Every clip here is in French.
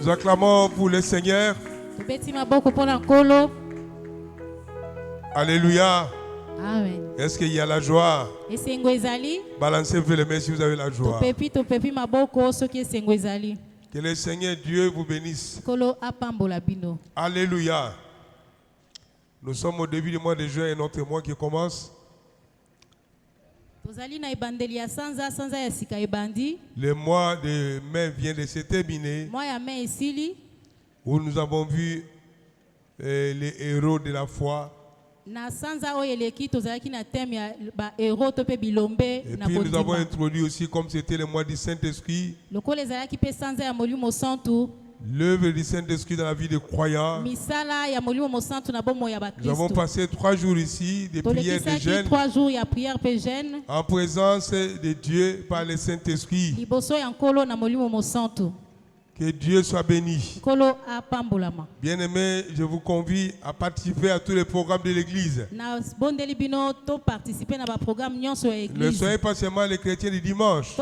Nous acclamons pour le Seigneur. Alléluia. Amen. Est-ce qu'il y a la joie? Balancez un peu les mains si vous avez la joie. Que le Seigneur Dieu vous bénisse. Alléluia. Nous sommes au début du mois de juin et notre mois qui commence. Le mois de mai vient de se terminer. Où nous avons vu les héros de la foi. Et puis nous avons introduit aussi, comme c'était le mois du Saint-Esprit, l'œuvre du Saint-Esprit dans la vie des croyants. Nous avons passé 3 jours ici, de prières de jeûne, en présence de Dieu par le Saint-Esprit. Que Dieu soit béni. Bien-aimés, je vous convie à participer à tous les programmes de l'Église. Ne soyez pas seulement les chrétiens du dimanche.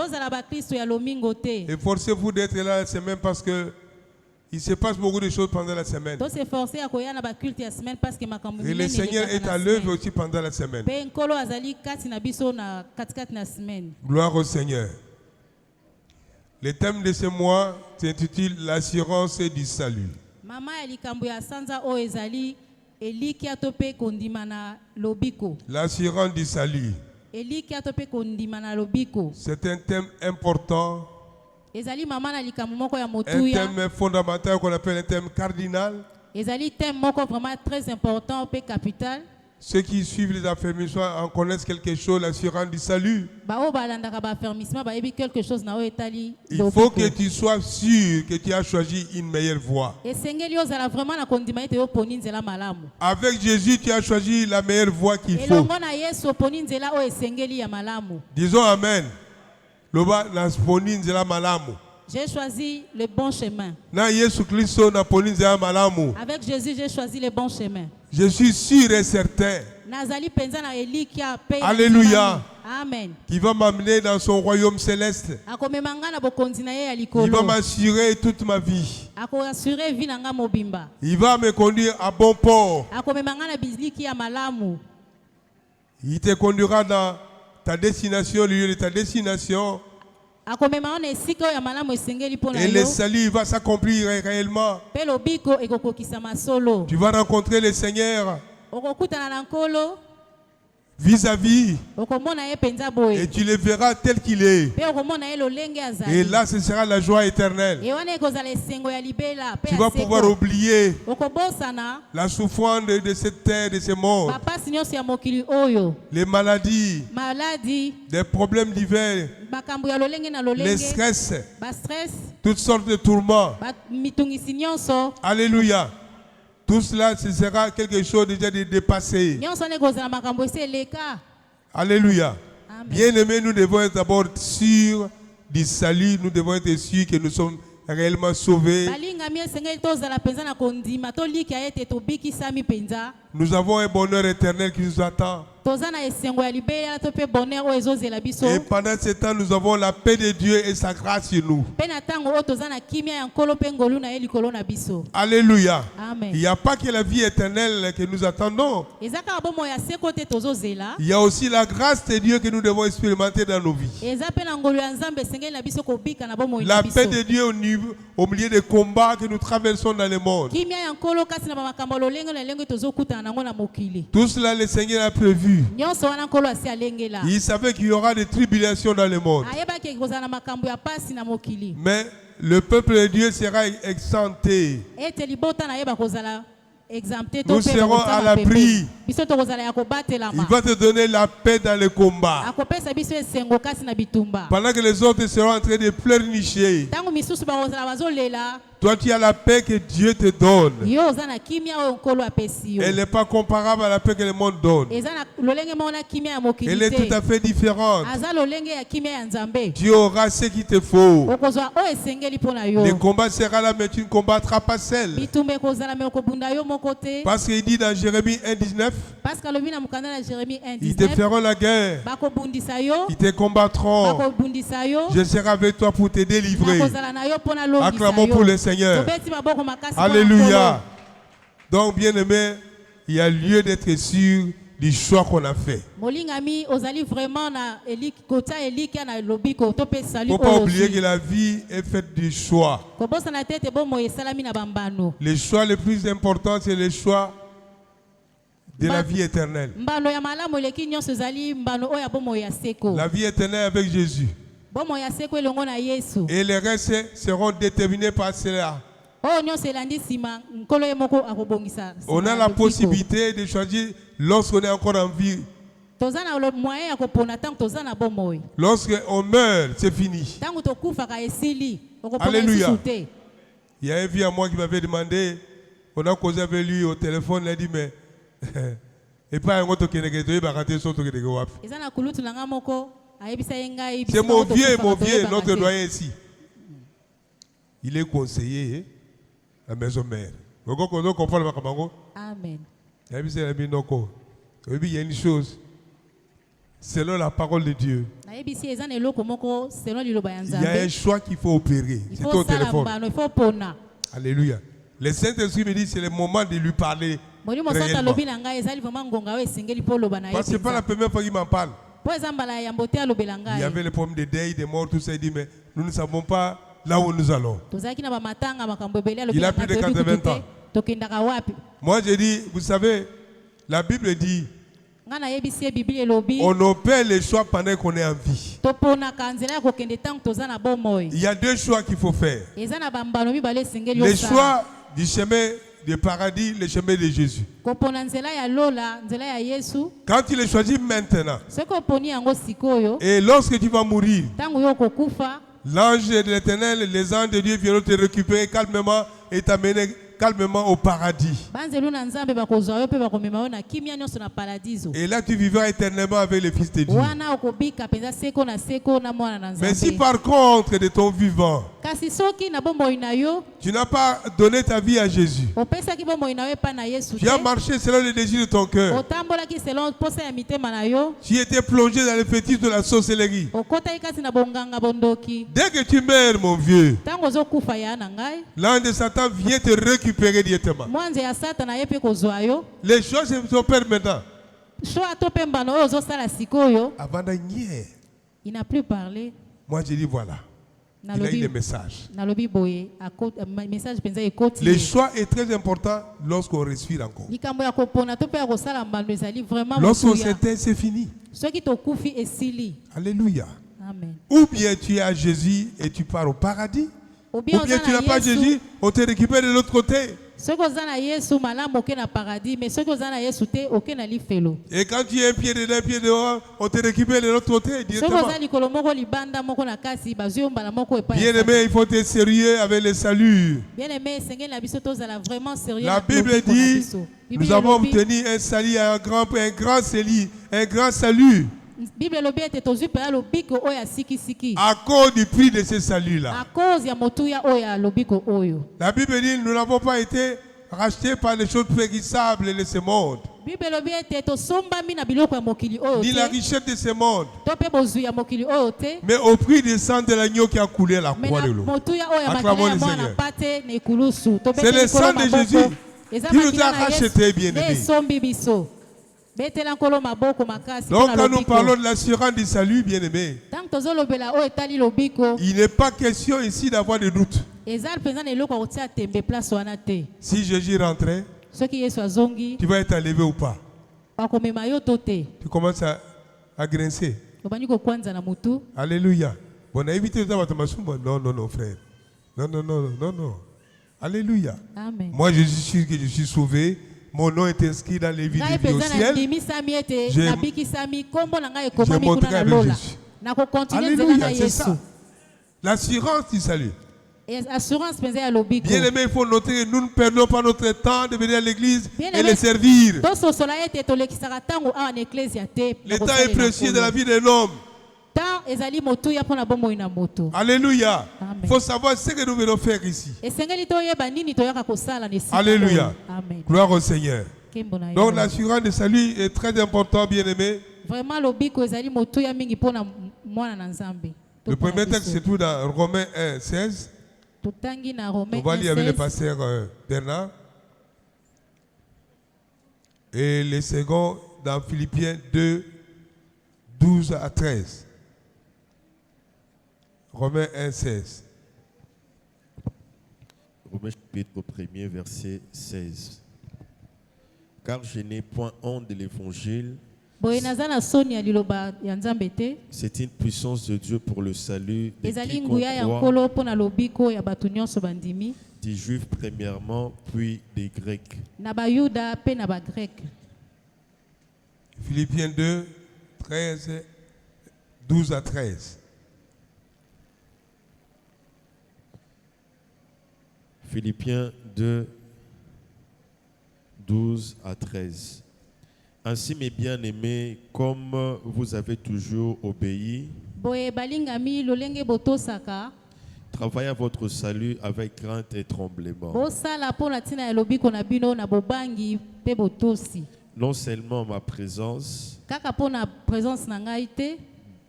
Et forcez-vous d'être là la semaine parce que il se passe beaucoup de choses pendant la semaine. Et le Seigneur est à l'œuvre aussi pendant la semaine. Gloire au Seigneur. Le thème de ce mois s'intitule l'assurance du salut. L'assurance du salut. C'est un thème important. Un thème fondamental qu'on appelle un thème cardinal. Ceux qui suivent les affermissements en connaissent quelque chose, l'assurance du salut. Il faut que tu sois sûr que tu as choisi une meilleure voie. Avec Jésus, tu as choisi la meilleure voie qu'il faut. Disons Amen. J'ai choisi le bon chemin. Avec Jésus, j'ai choisi le bon chemin. Je suis sûr et certain. Alléluia. Amen. Qui va m'amener dans son royaume céleste. Il va m'assurer toute ma vie. Il va me conduire à bon port. Il te conduira dans ta destination, le lieu de ta destination. Et le salut va s'accomplir réellement. Tu vas rencontrer le Seigneur vis-à-vis. Et tu le verras tel qu'il est. Et là, ce sera la joie éternelle. Tu vas pouvoir oublier la souffrance de cette terre, de ce monde. Les maladies, des problèmes divers, les stress, toutes sortes de tourments. Alléluia. Tout cela, ce sera quelque chose déjà de dépassé. Alléluia. Bien-aimés, nous devons être d'abord sûrs du salut. Nous devons être sûrs que nous sommes réellement sauvés. Nous avons un bonheur éternel qui nous attend. Et pendant ce temps, nous avons la paix de Dieu et sa grâce sur nous. Alléluia. Amen. Il n'y a pas que la vie éternelle que nous attendons. Il y a aussi la grâce de Dieu que nous devons expérimenter dans nos vies. La paix de Dieu au milieu des combats que nous traversons dans le monde. Tout cela, le Seigneur a prévu. Il savait qu'il y aura des tribulations dans le monde. Mais le peuple de Dieu sera exempté. Nous serons à l'abri. Il va te donner la paix dans le combat. Pendant que les autres seront en train de pleurnicher, toi tu as la paix que Dieu te donne. Elle n'est pas comparable à la paix que le monde donne. Elle est tout à fait différente. Tu auras ce qu'il te faut. Le combat sera là, mais tu ne combattras pas seul. Parce qu'il dit dans Jérémie 1,19, ils te feront la guerre, ils te combattront, je serai avec toi pour te délivrer. Acclamons pour le Seigneur. Seigneur. Alléluia. Donc, bien aimé, il y a lieu d'être sûr du choix qu'on a fait. Il ne faut pas oublier que la vie est faite du choix. Le choix le plus important, c'est le choix de la vie éternelle. La vie éternelle avec Jésus. Et les restes seront déterminés par cela. On a la possibilité de choisir lorsqu'on est encore en vie. Lorsqu'on meurt, c'est fini. Alléluia. Il y a un vieux à moi qui m'avait demandé, on a causé avec lui au téléphone, il a dit, mais et pas un autre qui est raté son truc de Gouap. C'est mon vieux, notre doyen ici. Il est conseiller à la maison mère. Amen. Il y a une chose, selon la parole de Dieu, il y a un choix qu'il faut opérer. C'est au téléphone. Alléluia. Le Saint-Esprit me dit c'est le moment de lui parler réellement. Parce que ce n'est pas la première fois qu'il m'en parle. Il y avait le problème de deuil, de mort, tout ça. Il dit mais nous ne savons pas là où nous allons. Il a plus de 80 ans. Moi j'ai dit, vous savez, la Bible dit on opère les choix pendant qu'on est en vie. Il y a deux choix qu'il faut faire. Le choix du chemin du paradis, le chemin de Jésus. Quand tu le choisis maintenant, et lorsque tu vas mourir, l'ange de l'Éternel, les anges de Dieu viennent te récupérer calmement et t'amener calmement au paradis. Et là tu vivras éternellement avec le Fils de Dieu. Mais si par contre de ton vivant, tu n'as pas donné ta vie à Jésus, tu as marché selon les désirs de ton cœur, tu étais plongé dans le fétiche de la sorcellerie. Dès que tu meurs, mon vieux, l'ange de Satan vient te récupérer directement. Les choses s'opèrent maintenant. Avant d'hier, il n'a plus parlé. Moi je dis voilà. Il a eu des messages. Le choix est très important lorsqu'on respire encore. Lorsqu'on s'éteint, c'est fini. Alléluia. Amen. Ou bien tu es à Jésus et tu pars au paradis. Ou bien tu n'as pas Jésus, on te récupère de l'autre côté. Et quand tu es un pied dedans, un pied dehors, on te récupère de l'autre côté directement. Bien aimé, il faut être sérieux avec le salut. La Bible dit, nous avons obtenu un salut, un grand salut. À cause du prix de ce salut-là. La Bible dit nous n'avons pas été rachetés par les choses périssables de ce monde, ni la richesse de ce monde, mais au prix du sang de l'agneau qui a coulé à la croix de l'eau. Acclamons le Seigneur. C'est le sang de Jésus qui nous a rachetés, bien-aimés. Donc quand nous parlons de l'assurance du salut, bien-aimé, il n'est pas question ici d'avoir de doute. Si Jésus rentrait, tu vas être enlevé ou pas. Tu commences à grincer. Alléluia. Bon, on a évité de non, frère. Non. Alléluia. Amen. Moi, je suis sûr que je suis sauvé. Mon nom est inscrit dans les vies de vie au ciel. Je montrerai avec Jésus. Alléluia, c'est ça. L'assurance du salut. Bien aimé, il faut noter que nous ne perdons pas notre temps de venir à l'église et les servir. Le temps est précieux de la vie d'un homme. Alléluia. Il faut savoir ce que nous venons faire ici. Alléluia. Amen. Gloire au Seigneur. Donc l'assurance de salut est très important, bien aimé. Le premier texte se trouve dans Romains 1, 16. On va lire avec le pasteur Bernard. Et les seconds dans Philippiens 2, 12 à 13. Romains 1, 16. Romains chapitre 1er, verset 16. Car je n'ai point honte de l'évangile. C'est une puissance de Dieu pour le salut de quiconque croit, des Juifs premièrement, puis des Grecs. Philippiens 2, 13, 12 à 13. Philippiens 2, 12 à 13. Ainsi, mes bien-aimés, comme vous avez toujours obéi, travaillez à votre salut avec crainte et tremblement. Non seulement ma présence,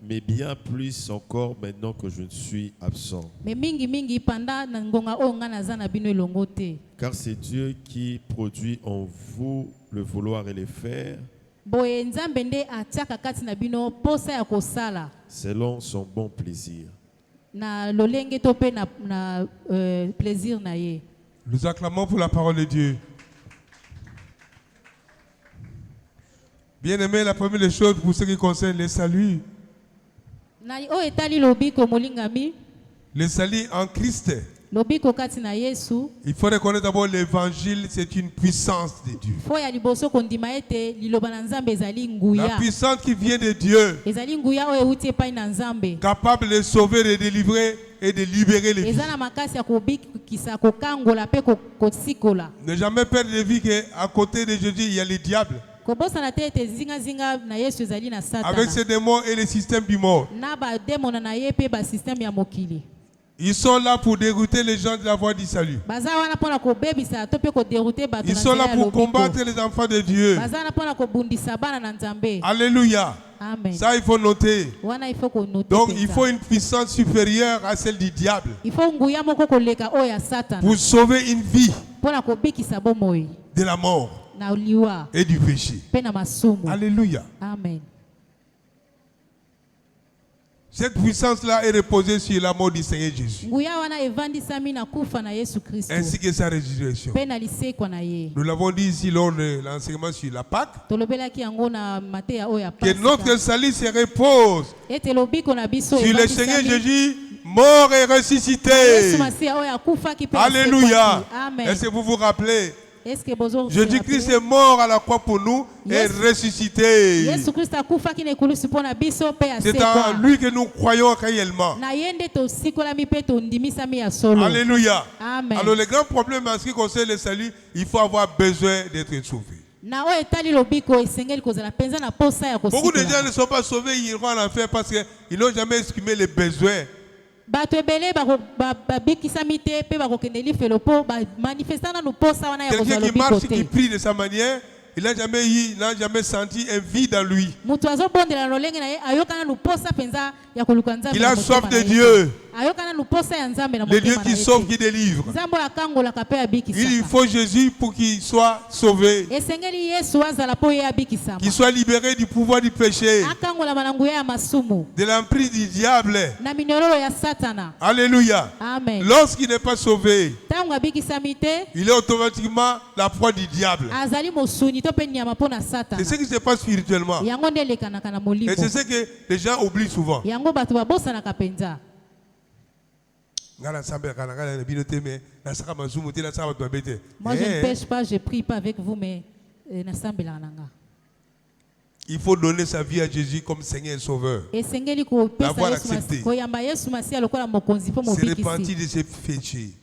mais bien plus encore maintenant que je ne suis absent. Car c'est Dieu qui produit en vous le vouloir et le faire selon son bon plaisir. Nous acclamons pour la parole de Dieu. Bien aimé, la première des choses pour ce qui concerne les saluts. Le salut en Christ. Il faut reconnaître d'abord l'évangile, c'est une puissance de Dieu. La puissance qui vient de Dieu, capable de sauver, de délivrer et de libérer les vies. Ne jamais perdre de vue qu'à côté de Jésus, il y a le diable. Avec ces démons et les systèmes du monde. Ils sont là pour dérouter les gens de la voie du salut. Ils sont là pour combattre les enfants de Dieu. Alléluia. Amen. Ça, il faut noter. Donc, il faut une puissance supérieure à celle du diable pour sauver une vie de la mort et du péché. Alléluia. Amen. Cette puissance-là est reposée sur la mort du Seigneur Jésus, ainsi que sa résurrection. Nous l'avons dit ici lors de l'enseignement sur la Pâque, que notre salut se repose sur le Seigneur Jésus, mort et ressuscité. Alléluia. Est-ce que vous vous rappelez? Jésus-Christ est mort à la croix pour nous et ressuscité. C'est en lui que nous croyons réellement. Alléluia. Amen. Alors le grand problème en ce qui concerne le salut, il faut avoir besoin d'être sauvé. Beaucoup de gens ne sont pas sauvés, ils iront en enfer parce qu'ils n'ont jamais exprimé les besoins. Quelqu'un qui marche, qui prie de sa manière, il n'a jamais senti un vide en lui. Il a soif de Dieu. Le Dieu qui sauve, qui délivre. Il faut Jésus pour qu'il soit sauvé, qu'il soit libéré du pouvoir du péché, de l'emprise du diable. Alléluia. Amen. Lorsqu'il n'est pas sauvé, il est automatiquement la proie du diable. C'est ce qui se passe spirituellement. Et c'est ce que les gens oublient souvent. Moi je ne pêche pas, je ne prie pas avec vous, mais il faut donner sa vie à Jésus comme Seigneur et Sauveur. L'avoir accepté. Se repentir de ses péchés.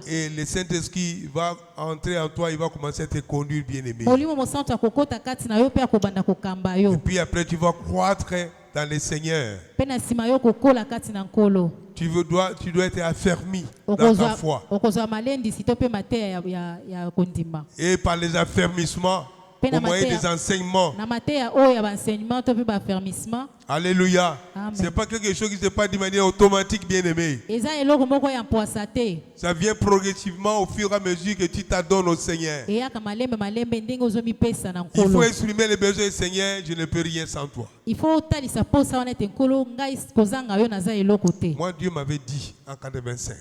Et le Saint-Esprit va entrer en toi, il va commencer à te conduire, bien aimé. Et puis après, tu vas croître dans le Seigneur. Tu dois être affermi dans ta foi. Et par les affermissements, au moyen des enseignements, Alléluia. Ce n'est pas quelque chose qui se passe de manière automatique, bien aimé. Ça vient progressivement au fur et à mesure que tu t'adonnes au Seigneur. Il faut exprimer les besoins du Seigneur. Je ne peux rien sans toi. Moi, Dieu m'avait dit en 85.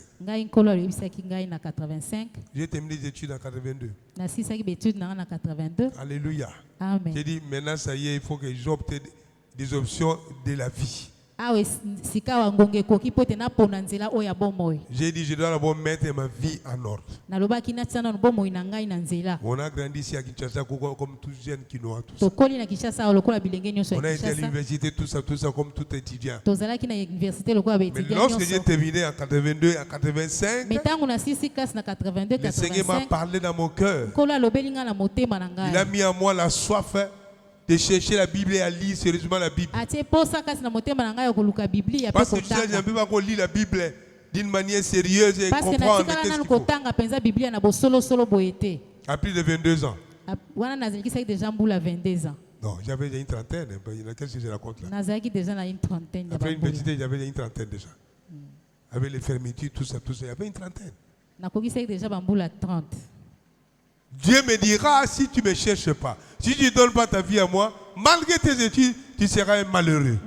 J'ai terminé les études en 82. Alléluia. J'ai dit, maintenant, ça y est, il faut que j'opte des options de la vie. J'ai dit, je dois d'abord mettre ma vie en ordre. On a grandi ici à Kinshasa comme tous jeunes Kinois, tout ça. On a été à l'université, tout ça, comme tout étudiant. Mais lorsque j'ai terminé en 82, en 85, le Seigneur m'a parlé dans mon cœur. Il a mis en moi la soif de chercher la Bible et à lire sérieusement la Bible. Parce que je ne peux pas lire la Bible d'une manière sérieuse et comprendre qu'est-ce qu'il faut. À plus de 22 ans. Non, j'avais déjà une trentaine. Qu'est-ce que je raconte là? Après une petite, j'avais déjà une trentaine déjà. Avec les fermetures, tout ça, j'avais une trentaine. Dieu me dira si tu ne me cherches pas. Si tu ne donnes pas ta vie à moi, malgré tes études, tu seras un malheureux.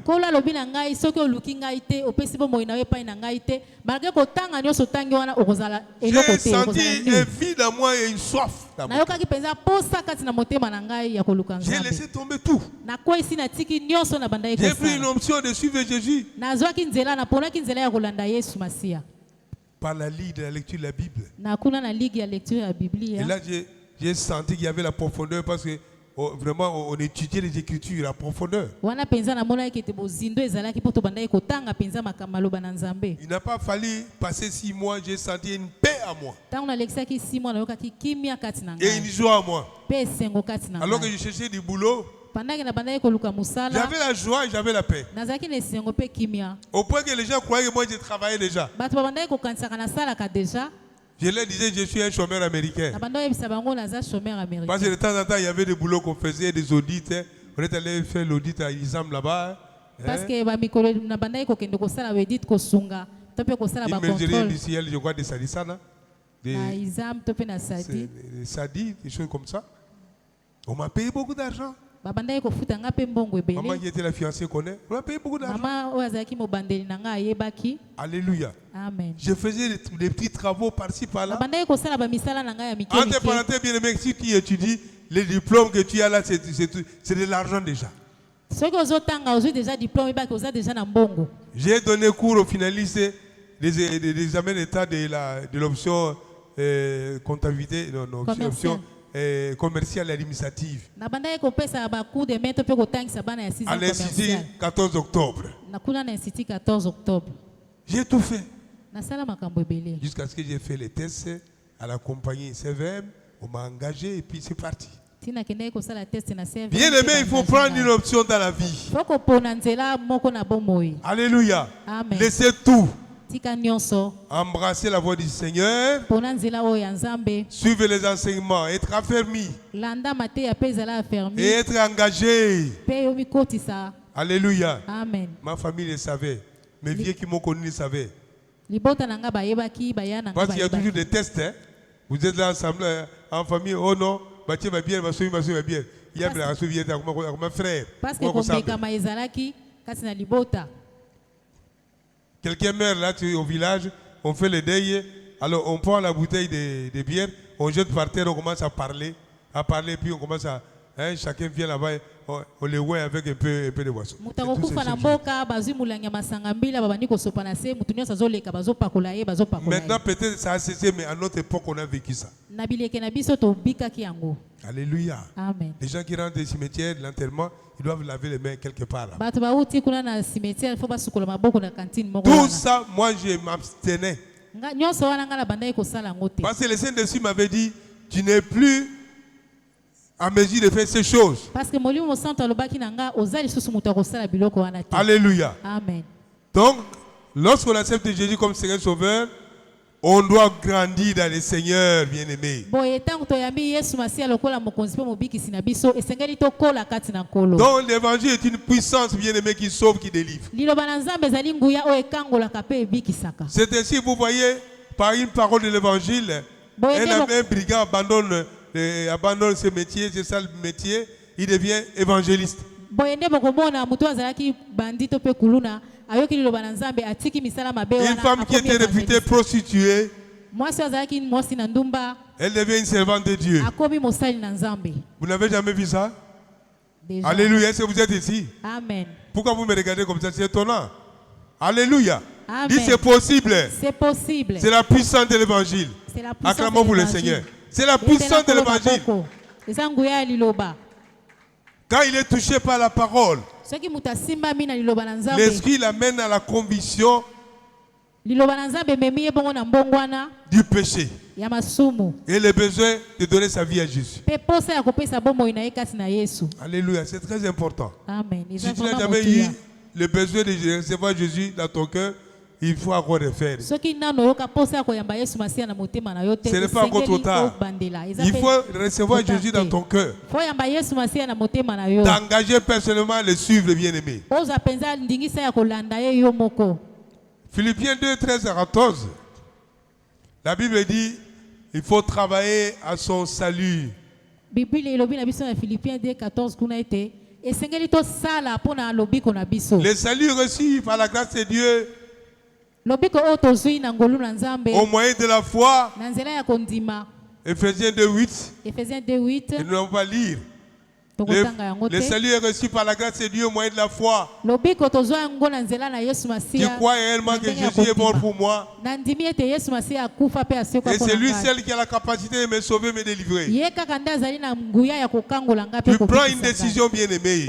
J'ai senti un vide à moi et une soif. J'ai laissé tomber tout. J'ai pris une option de suivre Jésus. Par la ligue de la lecture de la Bible. Et là, j'ai senti qu'il y avait la profondeur parce que vraiment, on étudiait les Écritures, la profondeur. Il n'a pas fallu passer 6 mois, j'ai senti une paix à moi. Et une joie à moi. Alors que je cherchais du boulot, j'avais la joie et j'avais la paix. Au point que les gens croyaient que moi je travaillais déjà. Je leur disais je suis un chômeur américain. Parce que de temps en temps il y avait des boulots qu'on faisait, des audits. On est allé faire l'audit à Isam là-bas. Parce que il me dirait du ciel, je crois des Sadisana. Des Sadi, des choses comme ça. On m'a payé beaucoup d'argent. Maman qui était la fiancée connaît. On a payé beaucoup d'argent. Alléluia. Amen. Je faisais des petits travaux par-ci par-là. Entre parenthèses, bien aimé, si tu étudies, les diplômes que tu as là, c'est de l'argent déjà. J'ai donné cours aux finalistes des examens d'état de l'option comptabilité, option commerciale et administrative. À l'Institut 14 octobre. J'ai tout fait. Jusqu'à ce que j'ai fait les tests à la compagnie CVM. On m'a engagé et puis c'est parti. Bien aimé, il faut prendre une option dans la vie. Alléluia. Amen. Laissez tout. Embrasser la voix du Seigneur. Suivre les enseignements. Être affermi. Et être engagé. Alléluia. Amen. Ma famille le savait. Mes vieux qui m'ont connu le savaient. Parce qu'il y a toujours des tests. Hein? Vous êtes là ensemble en famille. Oh non. Bâti va bien, ma soeur va bien. Il y a la soeur comme un frère. Quelqu'un meurt là au village, on fait le deuil, alors on prend la bouteille de bière, on jette par terre, on commence à parler, puis on commence à... Hein, chacun vient là-bas, on les voit avec un peu de boisson. Maintenant peut-être ça a cessé, mais à notre époque on a vécu ça. Alléluia. Amen. Les gens qui rentrent des cimetières, l'enterrement, ils doivent laver les mains quelque part là. Tout ça, moi je m'abstenais. Parce que le Saint-Esprit m'avait dit, tu n'es plus à mesure de faire ces choses. Alléluia. Amen. Donc, lorsqu'on accepte Jésus comme Seigneur Sauveur, On doit grandir dans le Seigneur, bien-aimé. Donc l'évangile est une puissance, bien-aimé, qui sauve, qui délivre. C'est ainsi, vous voyez, par une parole de l'évangile, un brigand abandonne ce métier, c'est ça le métier, il devient évangéliste. Une femme qui était réputée prostituée, elle devient une servante de Dieu. Vous n'avez jamais vu ça? Déjà. Alléluia, est-ce que vous êtes ici? Amen. Pourquoi vous me regardez comme ça? C'est étonnant. Alléluia. Dis c'est possible. C'est possible. C'est la puissance de l'évangile. Acclamons pour le Seigneur. C'est la puissance de l'évangile. Quand il est touché par la parole, l'esprit l'amène à la conviction du péché et le besoin de donner sa vie à Jésus. Alléluia, c'est très important. Amen. Si tu n'as jamais eu le besoin de recevoir Jésus dans ton cœur, il faut encore le faire. Ce n'est pas encore trop tard. Il faut recevoir Jésus dans ton cœur. T'engager personnellement à le suivre, bien-aimé. Philippiens 2, 13 à 14. La Bible dit il faut travailler à son salut. Le salut reçu par la grâce de Dieu au moyen de la foi. Ephésiens 2:8. Et nous n'allons pas lire. Le salut est reçu par la grâce de Dieu au moyen de la foi. Je crois réellement que Jésus est mort pour moi. Et c'est lui seul qui a la capacité de me sauver, me délivrer. Tu prends une décision, bien-aimée.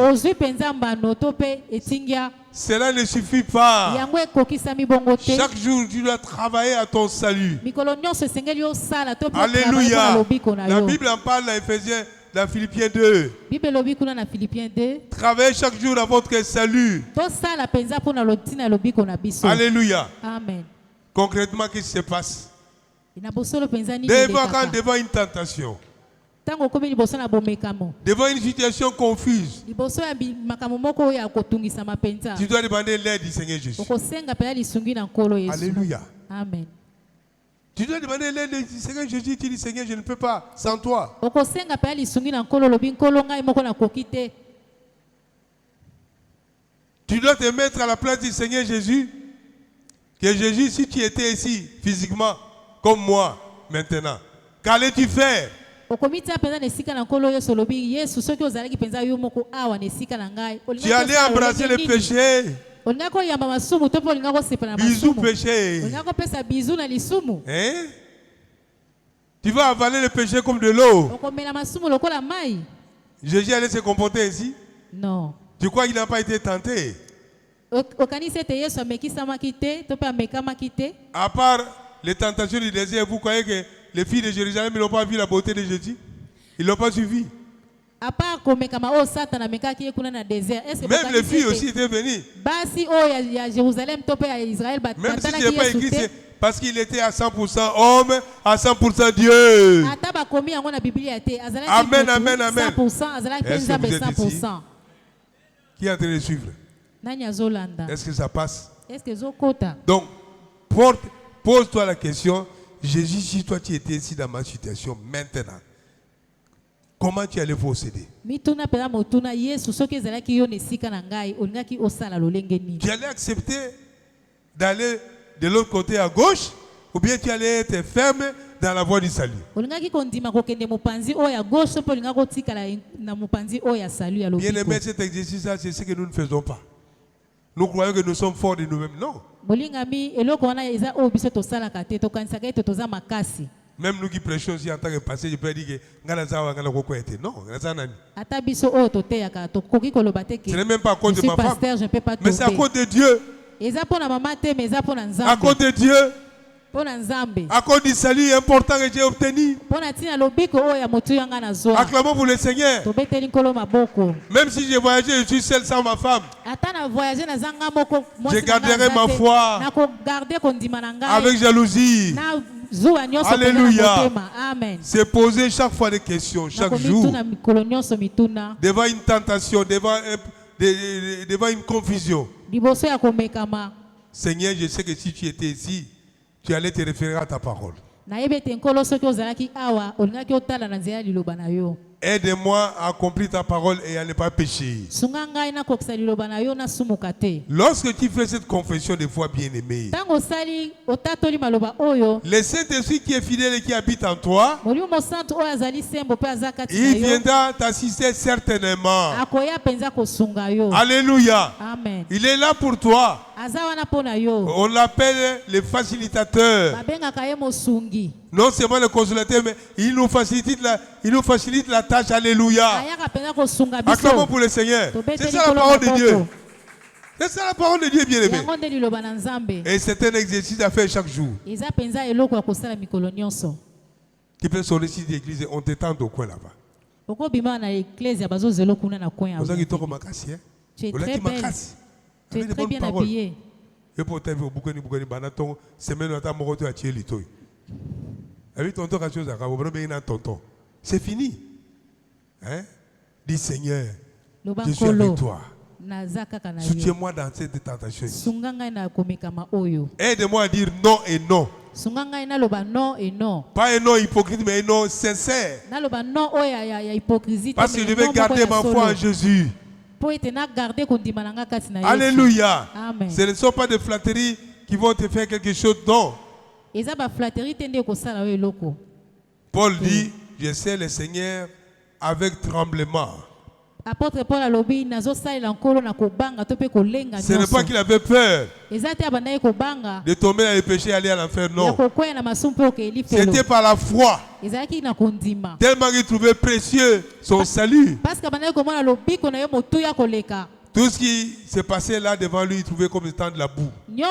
Cela ne suffit pas. Chaque jour, tu dois travailler à ton salut. Alléluia. La Bible en parle dans Ephésiens. Dans Philippiens 2. Travaillez chaque jour à votre salut. Alléluia. Amen. Concrètement, qu'est-ce qui se passe? Devant une tentation, devant une situation confuse, tu dois demander l'aide du Seigneur Jésus. Alléluia. Amen. Tu dois demander l'aide du Seigneur Jésus. Tu dis Seigneur, je ne peux pas sans toi. Tu dois te mettre à la place du Seigneur Jésus. Que Jésus, si tu étais ici physiquement, comme moi, maintenant, qu'allais-tu faire? Tu allais embrasser le péché. Bisous péché. Hein? Tu vas avaler le péché comme de l'eau. Jésus allait se comporter ainsi? Non. Tu crois qu'il n'a pas été tenté? À part les tentations du désert, vous croyez que les filles de Jérusalem n'ont pas vu la beauté de Jésus? Ils ne l'ont pas suivi. Même les filles aussi étaient venues. Même si ce n'est pas écrit, c'est parce qu'il était à 100% homme, à 100% Dieu. Amen, amen, amen. Est-ce que vous êtes ici? Qui est en train de suivre? Est-ce que ça passe? Donc, pose-toi la question, Jésus, si toi tu étais ici dans ma situation maintenant, comment tu allais procéder? Tu allais accepter d'aller de l'autre côté à gauche ou bien tu allais être ferme dans la voie du salut? Bien-aimé, cet exercice-là, c'est ce que nous ne faisons pas. Nous croyons que nous sommes forts de nous-mêmes. Non. Même nous qui prêchons aussi en tant que passé, je peux dire que non, ce n'est même pas à cause de ma femme, mais c'est à cause de Dieu. À cause de Dieu, À cause du salut important que j'ai obtenu. Acclamons pour le Seigneur. Même si j'ai voyagé, je suis seul sans ma femme. Je garderai ma foi avec jalousie. Alléluia. C'est poser chaque fois des questions, chaque jour. Devant une tentation, devant une confusion. Seigneur, je sais que si tu étais ici, tu allais te référer à ta parole. Aide-moi à accomplir ta parole et à ne pas pécher. Lorsque tu fais cette confession de foi bien-aimée, le Saint-Esprit qui est fidèle et qui habite en toi, il viendra t'assister certainement. Alléluia. Amen. Il est là pour toi. On l'appelle le facilitateur. Non seulement le consolateur, mais il nous facilite la tâche. Alléluia. Acclamons pour le Seigneur. C'est ça la parole de Dieu. C'est ça la parole de Dieu, bien-aimé. Et c'est un exercice à faire chaque jour. Tu peux sonner ici d'église, on t'étend au coin là-bas. Tu es très belle. Tu es très bien habillée. C'est fini. Hein? Dis Seigneur, je suis avec toi. Soutiens-moi dans cette tentation. Aide-moi à dire non et non. Pas un non hypocrite, mais un non sincère. Parce que je vais garder ma foi en Jésus. Alléluia. Amen. Ce ne sont pas des flatteries qui vont te faire quelque chose, non. Paul dit, je sais le Seigneur avec tremblement. Ce n'est pas qu'il avait peur de tomber dans le péché et aller à l'enfer, non. C'était par la foi. Tellement qu'il trouvait précieux son salut. Tout ce qui s'est passé là devant lui, il trouvait comme étant de la boue. Et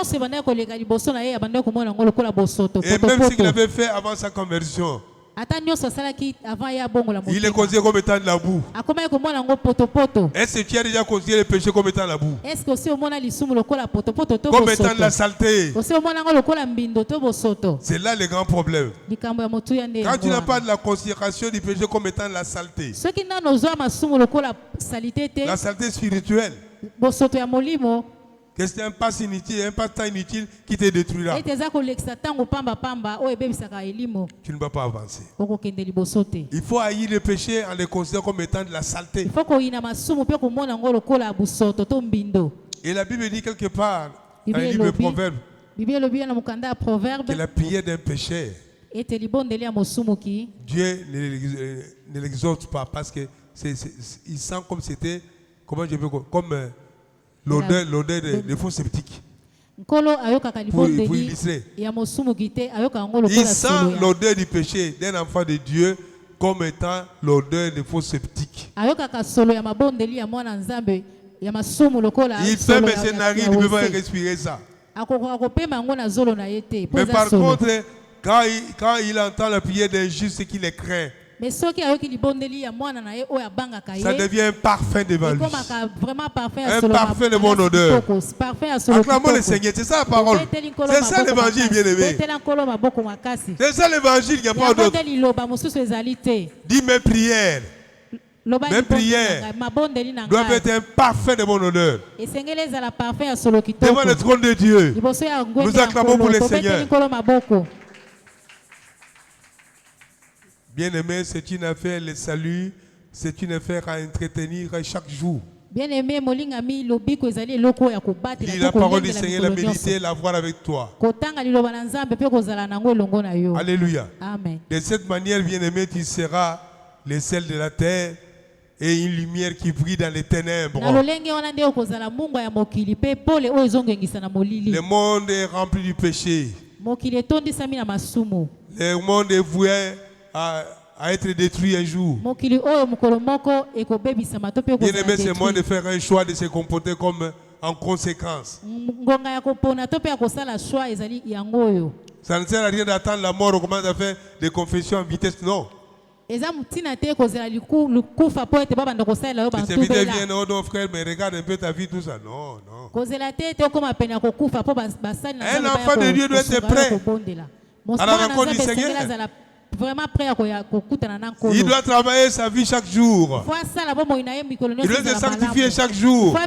même ce qu'il avait fait avant sa conversion, il est considéré comme étant de la boue. Est-ce que tu as déjà considéré le péché comme étant de la boue? Comme étant de la saleté? C'est là le grand problème. Quand tu n'as pas de la considération du péché comme étant de la saleté, la saleté spirituelle, que c'est un pas inutile, un pas inutile qui te détruira. Tu ne vas pas avancer. Il faut haïr le péché en le considérant comme étant de la saleté. Et la Bible dit quelque part, dans le livre de Proverbes, que la prière d'un pécheur, Dieu ne l'exhorte pas parce que il sent comme c'était, comment je veux, comme l'odeur des faux sceptiques. Pour illustrer. Il sent l'odeur du péché d'un enfant de Dieu comme étant l'odeur des faux sceptiques. Il ferme ses narines, il ne peut pas respirer ça. Mais par contre, quand il entend la prière d'un juste, c'est qu'il les craint. Ça devient un parfum devant lui. Un parfum de bonne odeur. Acclamons le Seigneur, c'est ça la parole. C'est ça l'évangile, bien-aimé. C'est ça l'évangile, il n'y a pas d'autre. Dis mes prières. Mes prières doivent être un parfum de bonne odeur. Devant le trône de Dieu, nous acclamons pour le Seigneur. Bien-aimé, c'est une affaire, le salut, c'est une affaire à entretenir chaque jour. Bien-aimé, lis la parole du Seigneur, la méditer, la voir avec toi. Alléluia. Amen. De cette manière, bien-aimé, tu seras le sel de la terre et une lumière qui brille dans les ténèbres. Le monde est rempli du péché. Le monde est voué à être détruit un jour. Bien-aimé, c'est moins de faire un choix de se comporter comme en conséquence. Ça ne sert à rien d'attendre la mort, on commence à faire des confessions en vitesse, non. Si tes vidéos viennent, oh non frère, mais regarde un peu ta vie, tout ça. Non, non. Un enfant de Dieu doit être prêt à la rencontre du Seigneur. Il doit travailler sa vie chaque jour. Il doit se sanctifier chaque jour.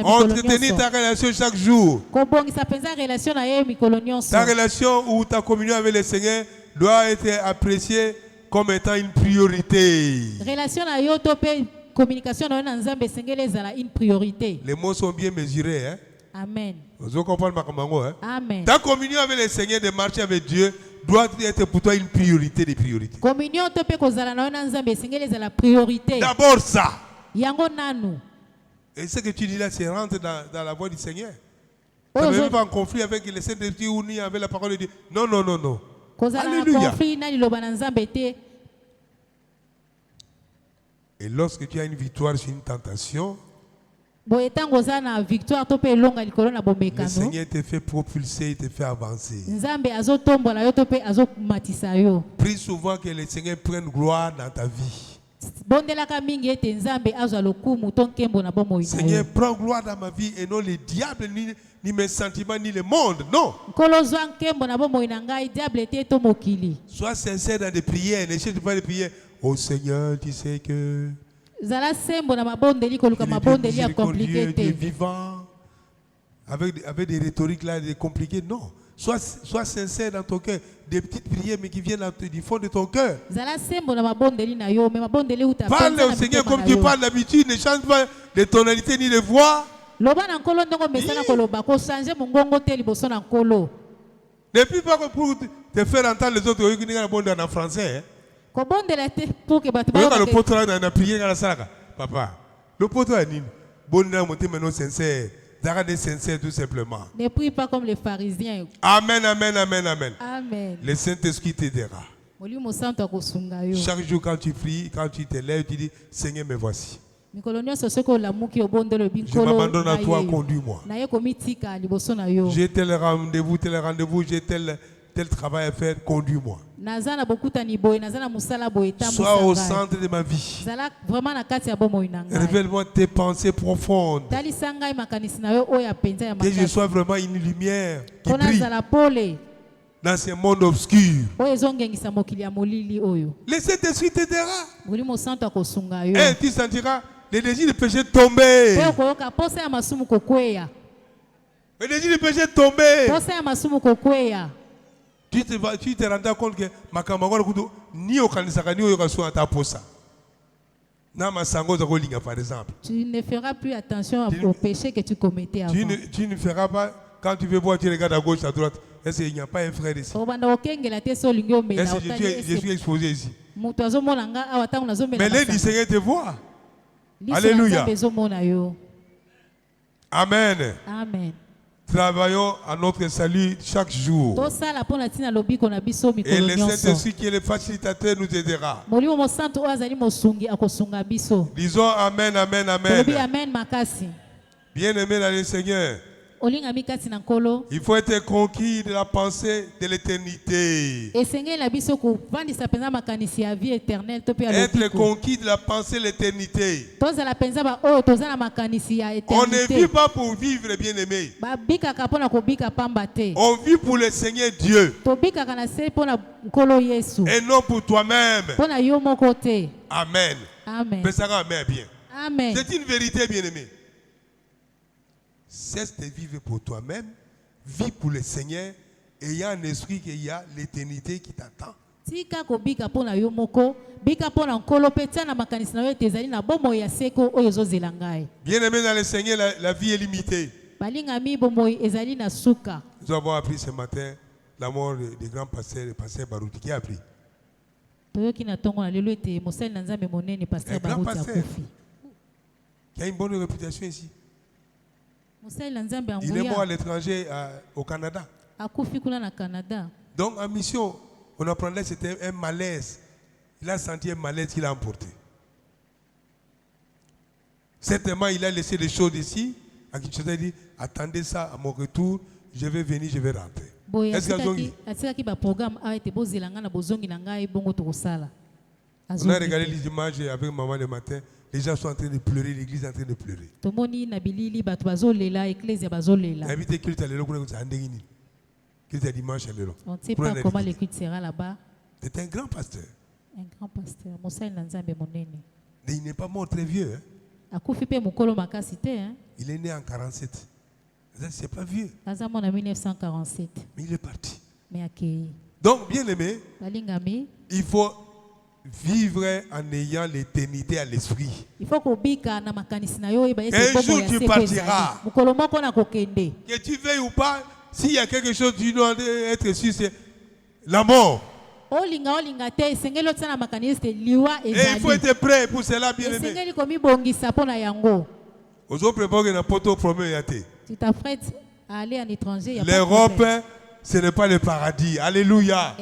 Entretenir ta relation chaque jour. Ta relation ou ta communion avec le Seigneur doit être appréciée comme étant une priorité. Les mots sont bien mesurés. Hein? Amen. Vous comprenez, hein? Amen. Ta communion avec le Seigneur, de marcher avec Dieu, doit être pour toi une priorité des priorités. D'abord ça. Et ce que tu dis là, c'est rentrer dans la voie du Seigneur. Tu ne veux pas en conflit avec les Saint-Esprit ou ni avec la parole de Dieu. Non, non, non, non. Alléluia. Et lorsque tu as une victoire sur une tentation, le Seigneur te fait propulser, il te fait avancer. Prie souvent que le Seigneur prenne gloire dans ta vie. Seigneur, prends gloire dans ma vie et non les diables, ni mes sentiments, ni le monde. Non. Sois sincère dans des prières. Ne cherche pas des prières. Oh Seigneur, tu sais que il est vivant. Avec des rhétoriques là, des compliquées. Non. Sois sincère dans ton cœur. Des petites prières, mais qui viennent du fond de ton cœur. Parle au Seigneur comme tu parles d'habitude. Ne change pas de tonalité ni de voix. Depuis pas pour te faire entendre les autres en français. Papa, le poteau a dit, bon, maintenant sincère. Sincère tout simplement. Ne prie pas comme les pharisiens. Amen, amen, amen, amen. Amen. Le Saint-Esprit t'aidera. Chaque jour quand tu pries, quand tu te lèves, tu dis, Seigneur, me voici. Je m'abandonne à toi, conduis-moi. J'ai tel rendez-vous, j'ai tel travail à faire, conduis-moi. Sois au centre de ma vie. Révèle-moi tes pensées profondes. Que je sois vraiment une lumière qui brille dans ce monde obscur. Le Saint-Esprit t'aidera. Et tu sentiras le désir de péché tomber. Le désir de péché tomber. Tu te rends compte que ni au kanisaka ni au yokasua ta posa. Na masango zakolinga par exemple. Tu ne feras plus attention au péché que tu commettais avant. Tu ne feras pas quand tu veux boire, tu regardes à gauche à droite. Est-ce qu'il n'y a pas un frère ici? Est-ce que je suis exposé ici? Mais l'aide du Seigneur te voit. Alléluia. Amen. Amen. Travaillons à notre salut chaque jour. Et le Saint-Esprit qui est le facilitateur nous aidera. Disons Amen, Amen, Amen. Bien-aimé dans le Seigneur. Il faut être conquis de la pensée de l'éternité. Être conquis de la pensée de l'éternité. On ne vit pas pour vivre, bien-aimé. On vit pour le Seigneur Dieu. Et non pour toi-même. Amen. Amen. Amen. C'est une vérité, bien-aimé. Cesse de vivre pour toi-même, vis pour le Seigneur, ayant un esprit qu'il y a l'éternité qui t'attend. Bien-aimé dans le Seigneur, la vie est limitée. Nous avons appris ce matin la mort du grand pasteur, le pasteur Barouti. Qui a appris? Un grand pasteur qui a une bonne réputation ici. Il est mort à l'étranger, au Canada. Donc en mission, on apprenait que c'était un malaise. Il a senti un malaise qu'il a emporté. Certainement, il a laissé les choses ici à Kinshasa, il dit, attendez ça à mon retour, je vais venir, je vais rentrer. Est-ce qu'il y a on a regardé les images avec maman le matin, les gens sont en train de pleurer, l'église est en train de pleurer. On ne sait pas comment le culte sera là-bas. C'est un grand pasteur. Un grand pasteur. Il n'est pas mort très vieux. Hein? Il est né en 47. C'est pas vieux. En 1947. Mais il est parti. Mais donc, bien aimé, il faut vivre en ayant l'éternité à l'esprit. Il faut que un jour tu partiras. Que tu veuilles ou pas, s'il y a quelque chose, tu dois être sûr, c'est la mort. Et il faut être prêt pour cela, bien aimé. Tu t'apprêtes à aller en étranger. L'Europe, ce n'est pas le paradis. Alléluia.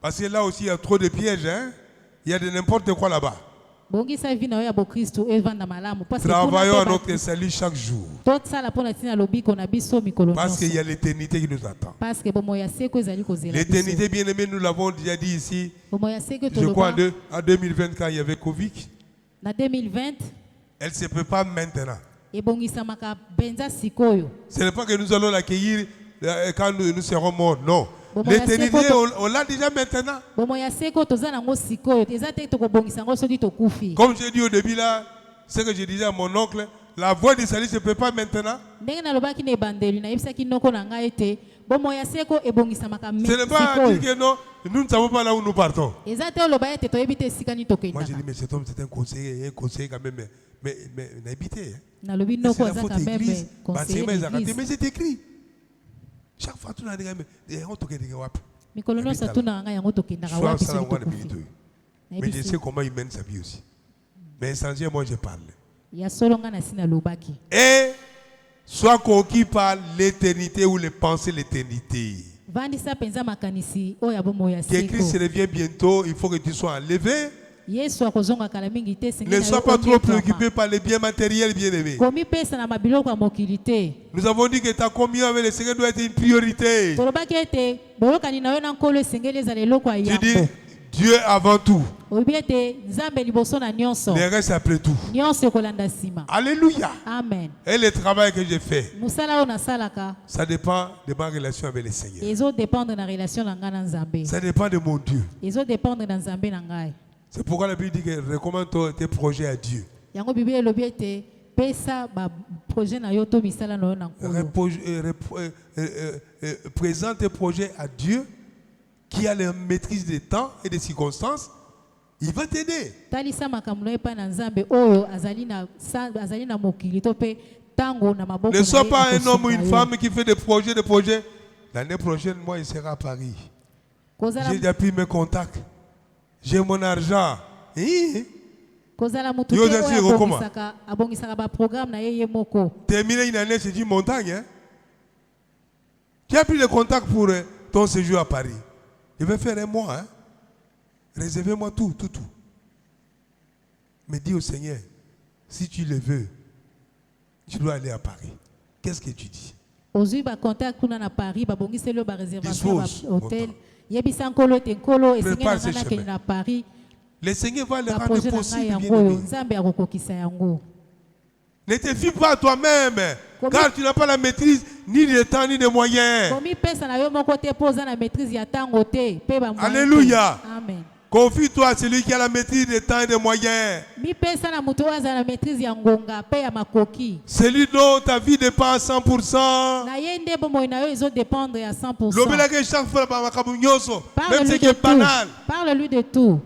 Parce que là aussi, il y a trop de pièges. Hein? Il y a de n'importe quoi là-bas. Travaillons à notre salut chaque jour. Parce qu'il y a l'éternité qui nous attend. L'éternité, bien aimé, nous l'avons déjà dit ici. Je crois en 2020, quand il y avait Covid. En 2020, elle ne se prépare maintenant. Ce n'est pas que nous allons l'accueillir quand nous serons morts. Non. L'éternité, on l'a déjà maintenant. Comme j'ai dit au début là, ce que je disais à mon oncle, la voie du salut se prépare maintenant. Ce n'est pas dire que non, nous ne savons pas là où nous partons. Moi j'ai dit, mais cet homme c'est un conseiller quand même, mais n'habitez. C'est la faute d'église. Mais c'est écrit. Chaque fois, tu as dit, mais je sais comment il mène sa vie aussi. Mais essentiellement, moi je parle. Et soit conquis par l'éternité ou les pensées de l'éternité. Que Christ revient bientôt, il faut que tu sois enlevé. Ne sois pas trop préoccupé par les biens matériels, bien-aimés. Nous avons dit que ta communion avec le Seigneur doit être une priorité. Tu dis Dieu avant tout. Le reste après tout. Alléluia. Amen. Et le travail que j'ai fait, ça dépend de ma relation avec le Seigneur. Ça dépend de mon Dieu. C'est pourquoi la Bible dit que recommande tes projets à Dieu. Présente tes projets à Dieu qui a la maîtrise des temps et des circonstances. Il va t'aider. Ne sois pas un homme ou une femme qui fait des projets. L'année prochaine, moi, il sera à Paris. J'ai déjà pris mes contacts. J'ai mon argent. Terminer une année, c'est une montagne. Hein? Tu as pris le contact pour ton séjour à Paris. Je vais faire un mois. Hein? Réservez-moi tout. Mais dis au Seigneur, si tu le veux, tu dois aller à Paris. Qu'est-ce que tu dis? Dispose prépare ce chemin. Le Seigneur va le rendre possible. Ne te fie pas à toi-même, car tu n'as pas la maîtrise ni de temps ni de moyens. Alléluia. Amen. Confie-toi à celui qui a la maîtrise des temps et des moyens. Celui dont ta vie dépend à 100%. Même ce qui est banal. Parle-lui de tout.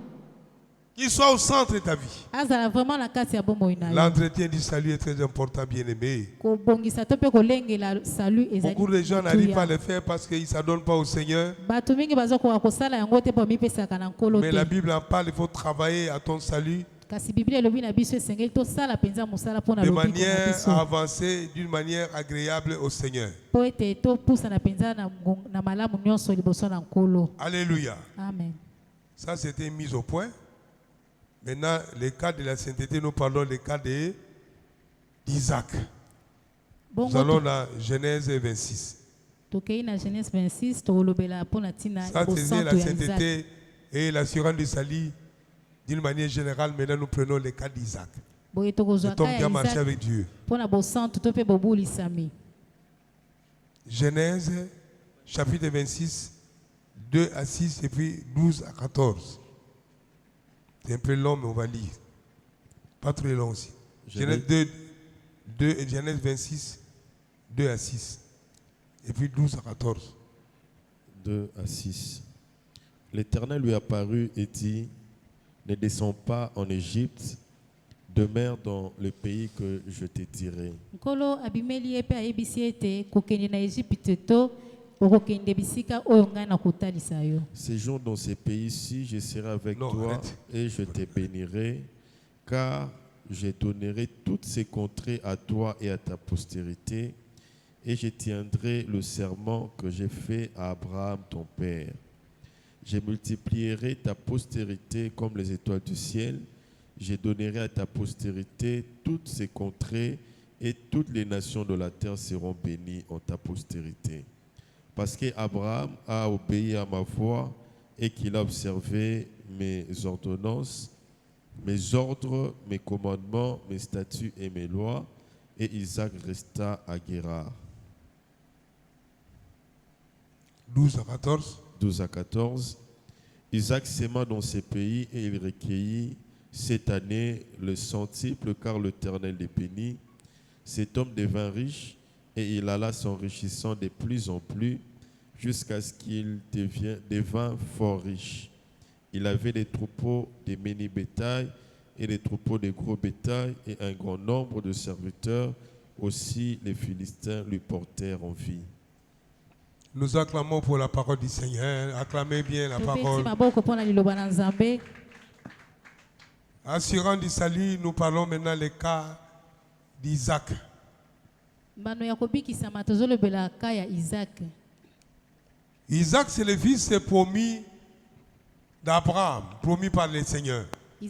Qu'il soit au centre de ta vie. L'entretien du salut est très important, bien-aimé. Beaucoup de gens n'arrivent pas à le faire parce qu'ils ne s'adonnent pas au Seigneur. Mais la Bible en parle, il faut travailler à ton salut de manière avancée, d'une manière agréable au Seigneur. Alléluia. Amen. Ça, c'était une mise au point. Maintenant, le cas de la sainteté, nous parlons du cas d'Isaac. Nous allons dans Genèse 26. Ça, c'est la sainteté et l'assurance du salut d'une manière générale. Maintenant, nous prenons le cas d'Isaac. Cet homme qui a marché avec Dieu. Genèse, chapitre 26, 2 à 6 et puis 12 à 14. C'est un peu long, mais on va lire. Pas trop long aussi. Genèse 26, 2 à 6. Et puis 12 à 14. 2 à 6. L'Éternel lui apparut et dit, ne descends pas en Égypte, demeure dans le pays que je t'ai tiré. Séjourne dans ces pays-ci, je serai avec toi et je te bénirai, car je donnerai toutes ces contrées à toi et à ta postérité, et je tiendrai le serment que j'ai fait à Abraham ton père. Je multiplierai ta postérité comme les étoiles du ciel, je donnerai à ta postérité toutes ces contrées, et toutes les nations de la terre seront bénies en ta postérité. Parce qu'Abraham a obéi à ma voix et qu'il a observé mes ordonnances, mes ordres, mes commandements, mes statuts et mes lois, et Isaac resta à Guérar. 12 à 14. 12 à 14. Isaac sema dans ces pays et il recueillit cette année le centuple, car l'Éternel les bénit. Cet homme devint riche et il alla s'enrichissant de plus en plus jusqu'à ce qu'il devint fort riche. Il avait des troupeaux de mini bétail et des troupeaux de gros bétail et un grand nombre de serviteurs. Aussi les Philistins lui portèrent envie. Nous acclamons pour la parole du Seigneur. Acclamez bien la parole. Assurant du salut, nous parlons maintenant le cas d'Isaac. Isaac, c'est le fils promis d'Abraham, promis par le Seigneur. Ou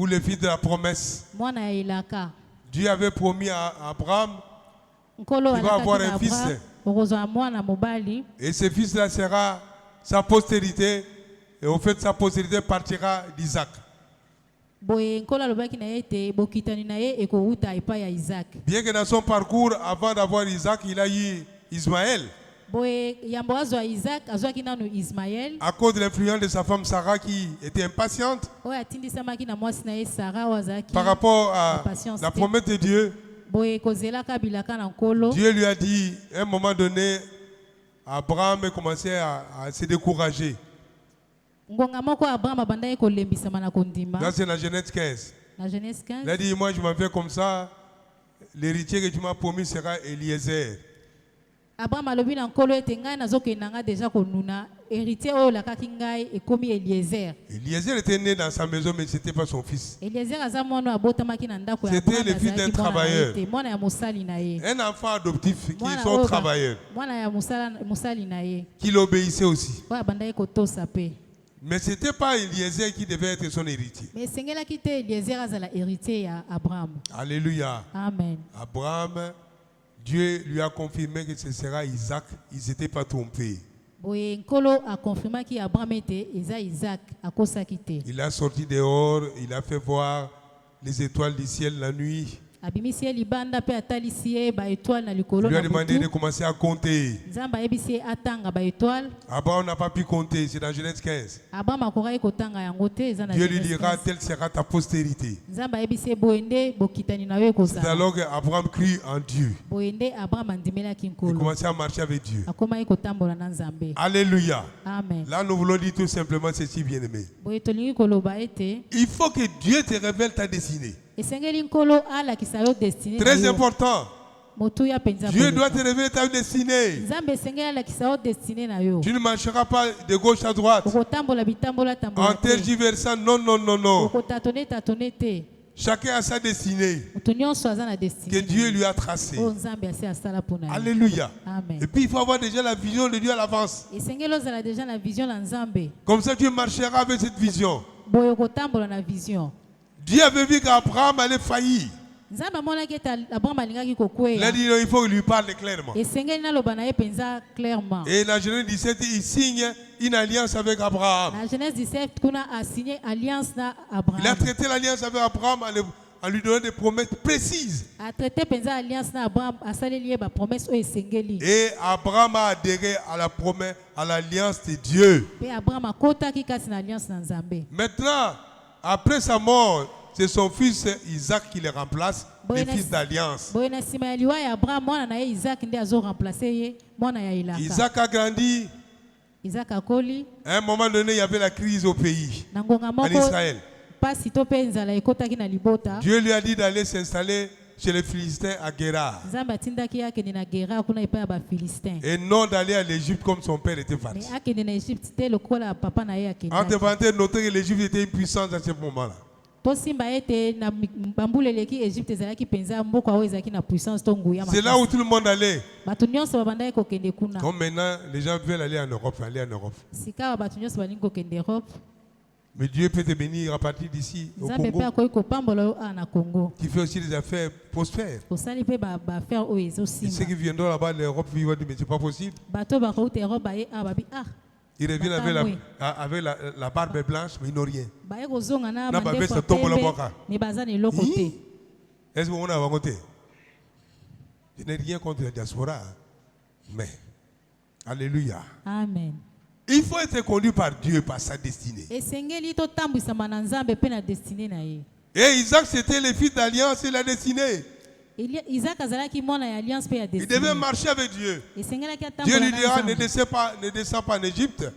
le fils de la promesse. Dieu avait promis à Abraham qu'il va avoir un fils. Et ce fils-là sera sa postérité. Et au fait, sa postérité partira d'Isaac. Bien que dans son parcours, avant d'avoir Isaac, il a eu Ismaël. À cause de l'influence de sa femme Sarah qui était impatiente par rapport à la promesse de Dieu, Dieu lui a dit, à un moment donné, Abraham commençait à se décourager. Là, c'est la Genèse 15. Il a dit, moi je m'en vais comme ça, l'héritier que tu m'as promis sera Eliezer. Abraham alobi na nkolo ete ngai nazokendanga déjà konuna héritier oyo lakaki ngai ekomi Eliezer. Eliezer était né dans sa maison mais c'était pas son fils. Eliezer aza mwana abotamaki na ndako ya C'était le fils d'un travailleur. Mwana ya musali na ye. Un enfant adoptif qui est son travailleur. Mwana ya musali na ye. Qui l'obéissait aussi. Wa bandaye kotosa pe. Mais ce n'était pas Eliezer qui devait être son héritier. Mais sengela kite Eliezer azala héritier ya Abraham. Alléluia. Amen. Abraham, Dieu lui a confirmé que ce sera Isaac. Ils n'étaient pas trompés. Il a sorti dehors, il a fait voir les étoiles du ciel la nuit. Il lui a demandé de commencer à compter. Abraham n'a pas pu compter, c'est dans Genèse 15. Dieu lui dira, telle sera ta postérité. C'est alors qu'Abraham crie en Dieu. Il commençait à marcher avec Dieu. Alléluia. Amen. Là, nous voulons dire tout simplement ceci, bien-aimé. Il faut que Dieu te révèle ta destinée. Très important. Dieu doit te révéler ta destinée. Tu ne marcheras pas de gauche à droite en tergiversant. Non, non, non, non. Chacun a sa destinée que Dieu lui a tracée. Alléluia. Amen. Et puis il faut avoir déjà la vision de Dieu à l'avance. Comme ça tu marcheras avec cette vision. Dieu avait vu qu'Abraham allait faillir. Il a dit non, il faut qu'il lui parle clairement. Et dans Genèse 17, il signe une alliance avec Abraham. Il a traité l'alliance avec Abraham en lui donnant des promesses précises. Et Abraham a adhéré à la promesse, à l'alliance de Dieu. Maintenant, après sa mort, c'est son fils Isaac qui le remplace, le fils d'alliance. Isaac a grandi. À un moment donné, il y avait la crise au pays, en Israël. Dieu lui a dit d'aller s'installer chez les Philistins à Guérar. Et non d'aller à l'Égypte comme son père était parti. Entre parenthèses, notez que l'Égypte était puissante à ce moment-là. C'est là où tout le monde allait. Comme maintenant, les gens veulent aller en Europe. Mais Dieu peut te bénir à partir d'ici, au Congo. Tu fais aussi des affaires prospères. Et ceux qui viendront là-bas de l'Europe vont dire, mais c'est pas possible. Ils reviennent avec la barbe blanche, mais ils n'ont rien. Est-ce qu'on a voté? Je n'ai rien contre la diaspora. Mais, alléluia. Amen. Il faut être conduit par Dieu, par sa destinée. Et Isaac, c'était le fils d'alliance et la destinée. Il devait marcher avec Dieu. Dieu lui dira, ne descends pas en Égypte.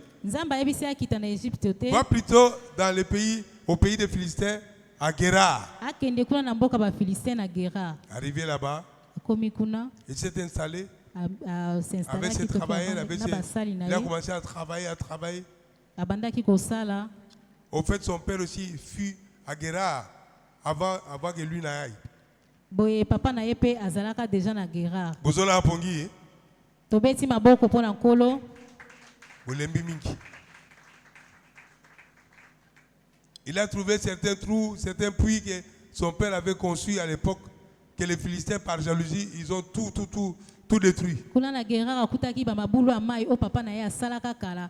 Va plutôt dans le pays, au pays des Philistins, à Guérar. Arrivé là-bas, il s'est installé. Avec ses travailleurs, il a commencé à travailler. Au fait, son père aussi fut à Guérar avant que lui n'aille. Papa na yepe azalaka déjà na Guérar. Bozola pongi. Tobeti maboko pona nkolo. Bolembi mingi. Il a trouvé certains trous, certains puits que son père avait conçus à l'époque, que les Philistins par jalousie, ils ont tout détruit. Kuna na Guérar akutaki ba mabulu amai o papa na ye asalaka kala.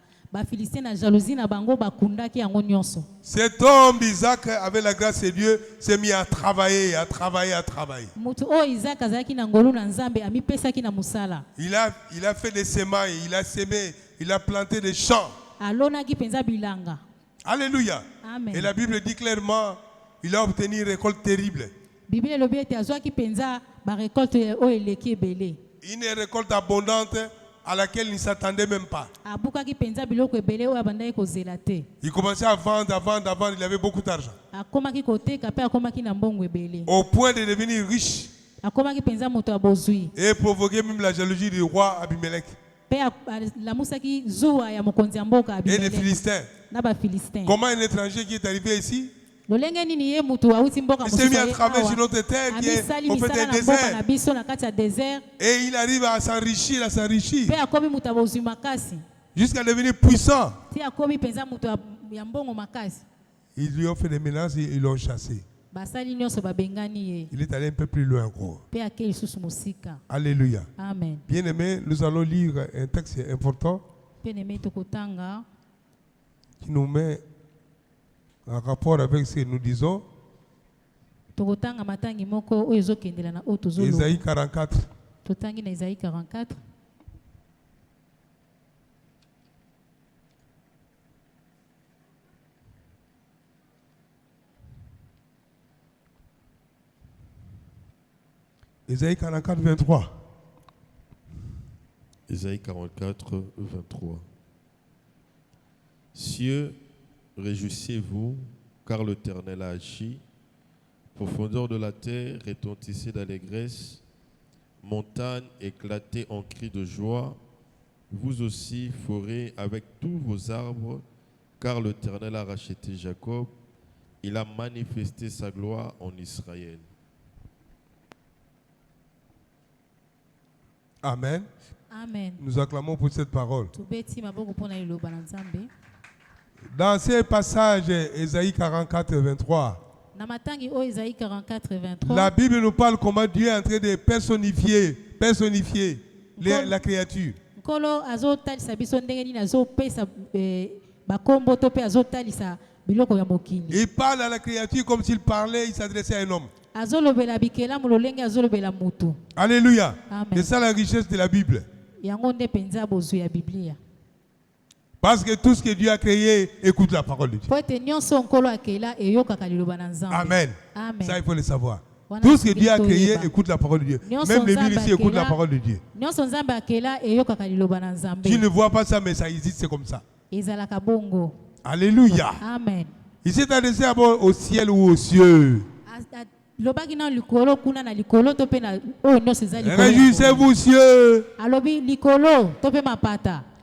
Cet homme Isaac, avec la grâce de Dieu, s'est mis à travailler. Il a fait des semailles, il a semé, il a planté des champs. Alléluia. Amen. Et la Bible dit clairement, il a obtenu une récolte terrible. Une récolte abondante à laquelle il ne s'attendait même pas. Il commençait à vendre, il avait beaucoup d'argent. Au point de devenir riche. Et provoquer même la jalousie du roi Abimelech. Et des Philistins. Comment un étranger qui est arrivé ici? Il s'est mis à travailler sur notre terre qui est au fait un désert. Et il arrive à s'enrichir. Jusqu'à devenir puissant. Ils lui ont fait des menaces et ils l'ont chassé. Il est allé un peu plus loin encore. Alléluia. Amen. Bien aimé, nous allons lire un texte important qui nous met en rapport avec ce que nous disons. Ésaïe 44. Ésaïe 44, 23. Ésaïe 44, 23. Cieux, réjouissez-vous, car l'Éternel a agi. Profondeur de la terre, retentissez d'allégresse. Montagne, éclatez en cris de joie. Vous aussi, forêt, avec tous vos arbres, car l'Éternel a racheté Jacob il a manifesté sa gloire en Israël. Amen. Amen. Nous acclamons pour cette parole. Dans ces passages, Ésaïe 44, 23, la Bible nous parle comment Dieu est en train de personnifier la créature. Il parle à la créature comme s'il parlait, il s'adressait à un homme. Alléluia. C'est ça la richesse de la Bible. Parce que tout ce que Dieu a créé écoute la parole de Dieu. Amen. Ça, il faut le savoir. Tout ce que Dieu a créé écoute la parole de Dieu. Même les villes ici écoutent la parole de Dieu. Tu ne vois pas ça, mais ça existe, c'est comme ça. Alléluia. Amen. Il s'est adressé d'abord au ciel ou aux cieux. Réjouissez-vous, cieux.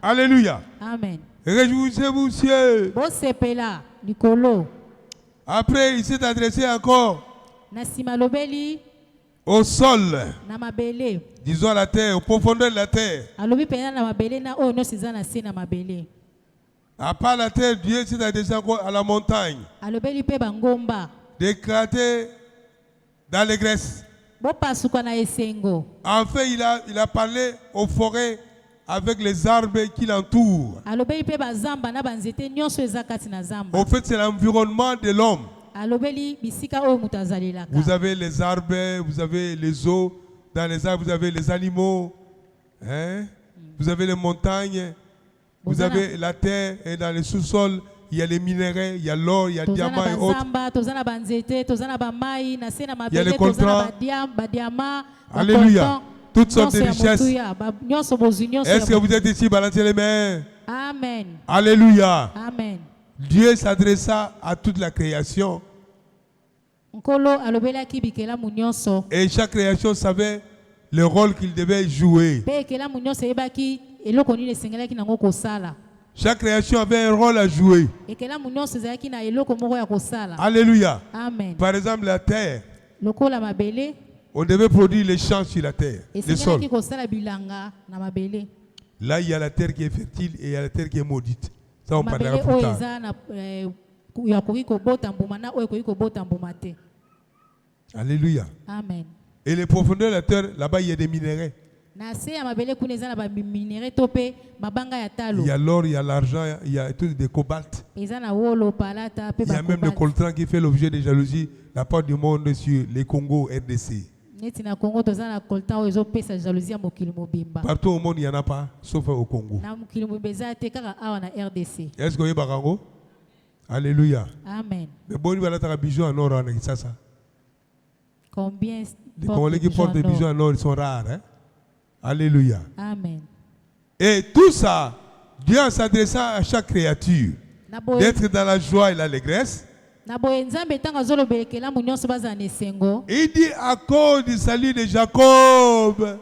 Alléluia. Amen. Réjouissez-vous, cieux. Après, il s'est adressé encore au sol, disons à la terre, aux profondeurs de la terre. À part la terre, Dieu s'est adressé encore à la montagne, d'éclater d'allégresse. Enfin, il a parlé aux forêts avec les arbres qui l'entourent. En fait, c'est l'environnement de l'homme. Vous avez les arbres, vous avez les eaux. Dans les arbres, vous avez les animaux. Hein? Vous avez les montagnes. Vous avez la terre. Et dans le sous-sol, il y a les minéraux, il y a l'or, il y a le diamant et autres. Il y a les contrats. Alléluia. Toutes sortes de richesses. Est-ce que vous êtes ici? Balancez les mains. Amen. Alléluia. Amen. Dieu s'adressa à toute la création. Et chaque création savait le rôle qu'il devait jouer. Chaque création avait un rôle à jouer. Alléluia. Amen. Par exemple, la terre. On devait produire les champs sur la terre, le sol. Là, il y a la terre qui est fertile et il y a la terre qui est maudite. Ça, on parlera plus tard. Alléluia. Amen. Et les profondeurs de la terre, là-bas, il y a des minéraux. Il y a l'or, il y a l'argent, il y a tout des cobalt. Il y a même le coltan qui fait l'objet de jalousie la part du monde sur les Congo, RDC. Partout au monde, il n'y en a pas, sauf au Congo. Est-ce que vous avez Alléluia. Amen. Mais bon, il y a des bijoux en or, ça. Combien les Congolais qui portent des bijoux en or, ils sont rares. Hein? Alléluia. Amen. Et tout ça, Dieu en s'adressant à chaque créature, d'être dans la joie et l'allégresse. Il dit à cause du salut de Jacob.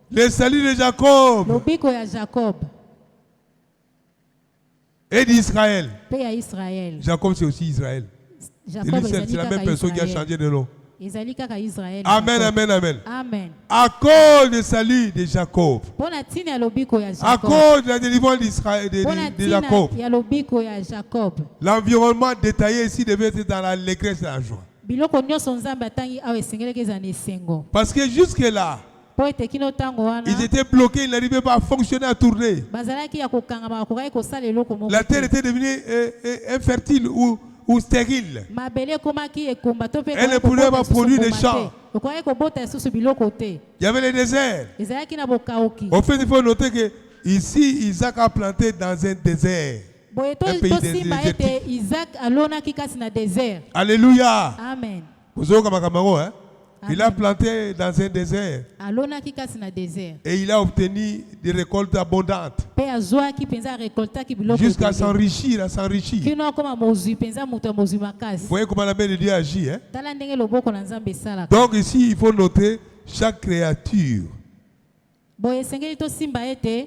Le salut de Jacob. Et d'Israël. Jacob, c'est aussi Israël. C'est la même personne qui a changé de nom. Amen, amen, amen. Amen. À cause du salut de Jacob. À cause de la délivrance d'Israël, de Jacob. L'environnement détaillé ici devait être dans l'allégresse et la joie. Parce que jusque-là, ils étaient bloqués, ils n'arrivaient pas à fonctionner, à tourner. La terre était devenue infertile ou stérile. Elle ne pouvait pas produire des champs. Il y avait les déserts. En fait, il faut noter que ici, Isaac a planté dans un désert. Un pays désertique. Alléluia. Amen. Il a planté dans un désert. Et il a obtenu des récoltes abondantes. Jusqu'à s'enrichir, à s'enrichir. Vous voyez comment la main de Dieu agit. Hein? Donc ici, il faut noter chaque créature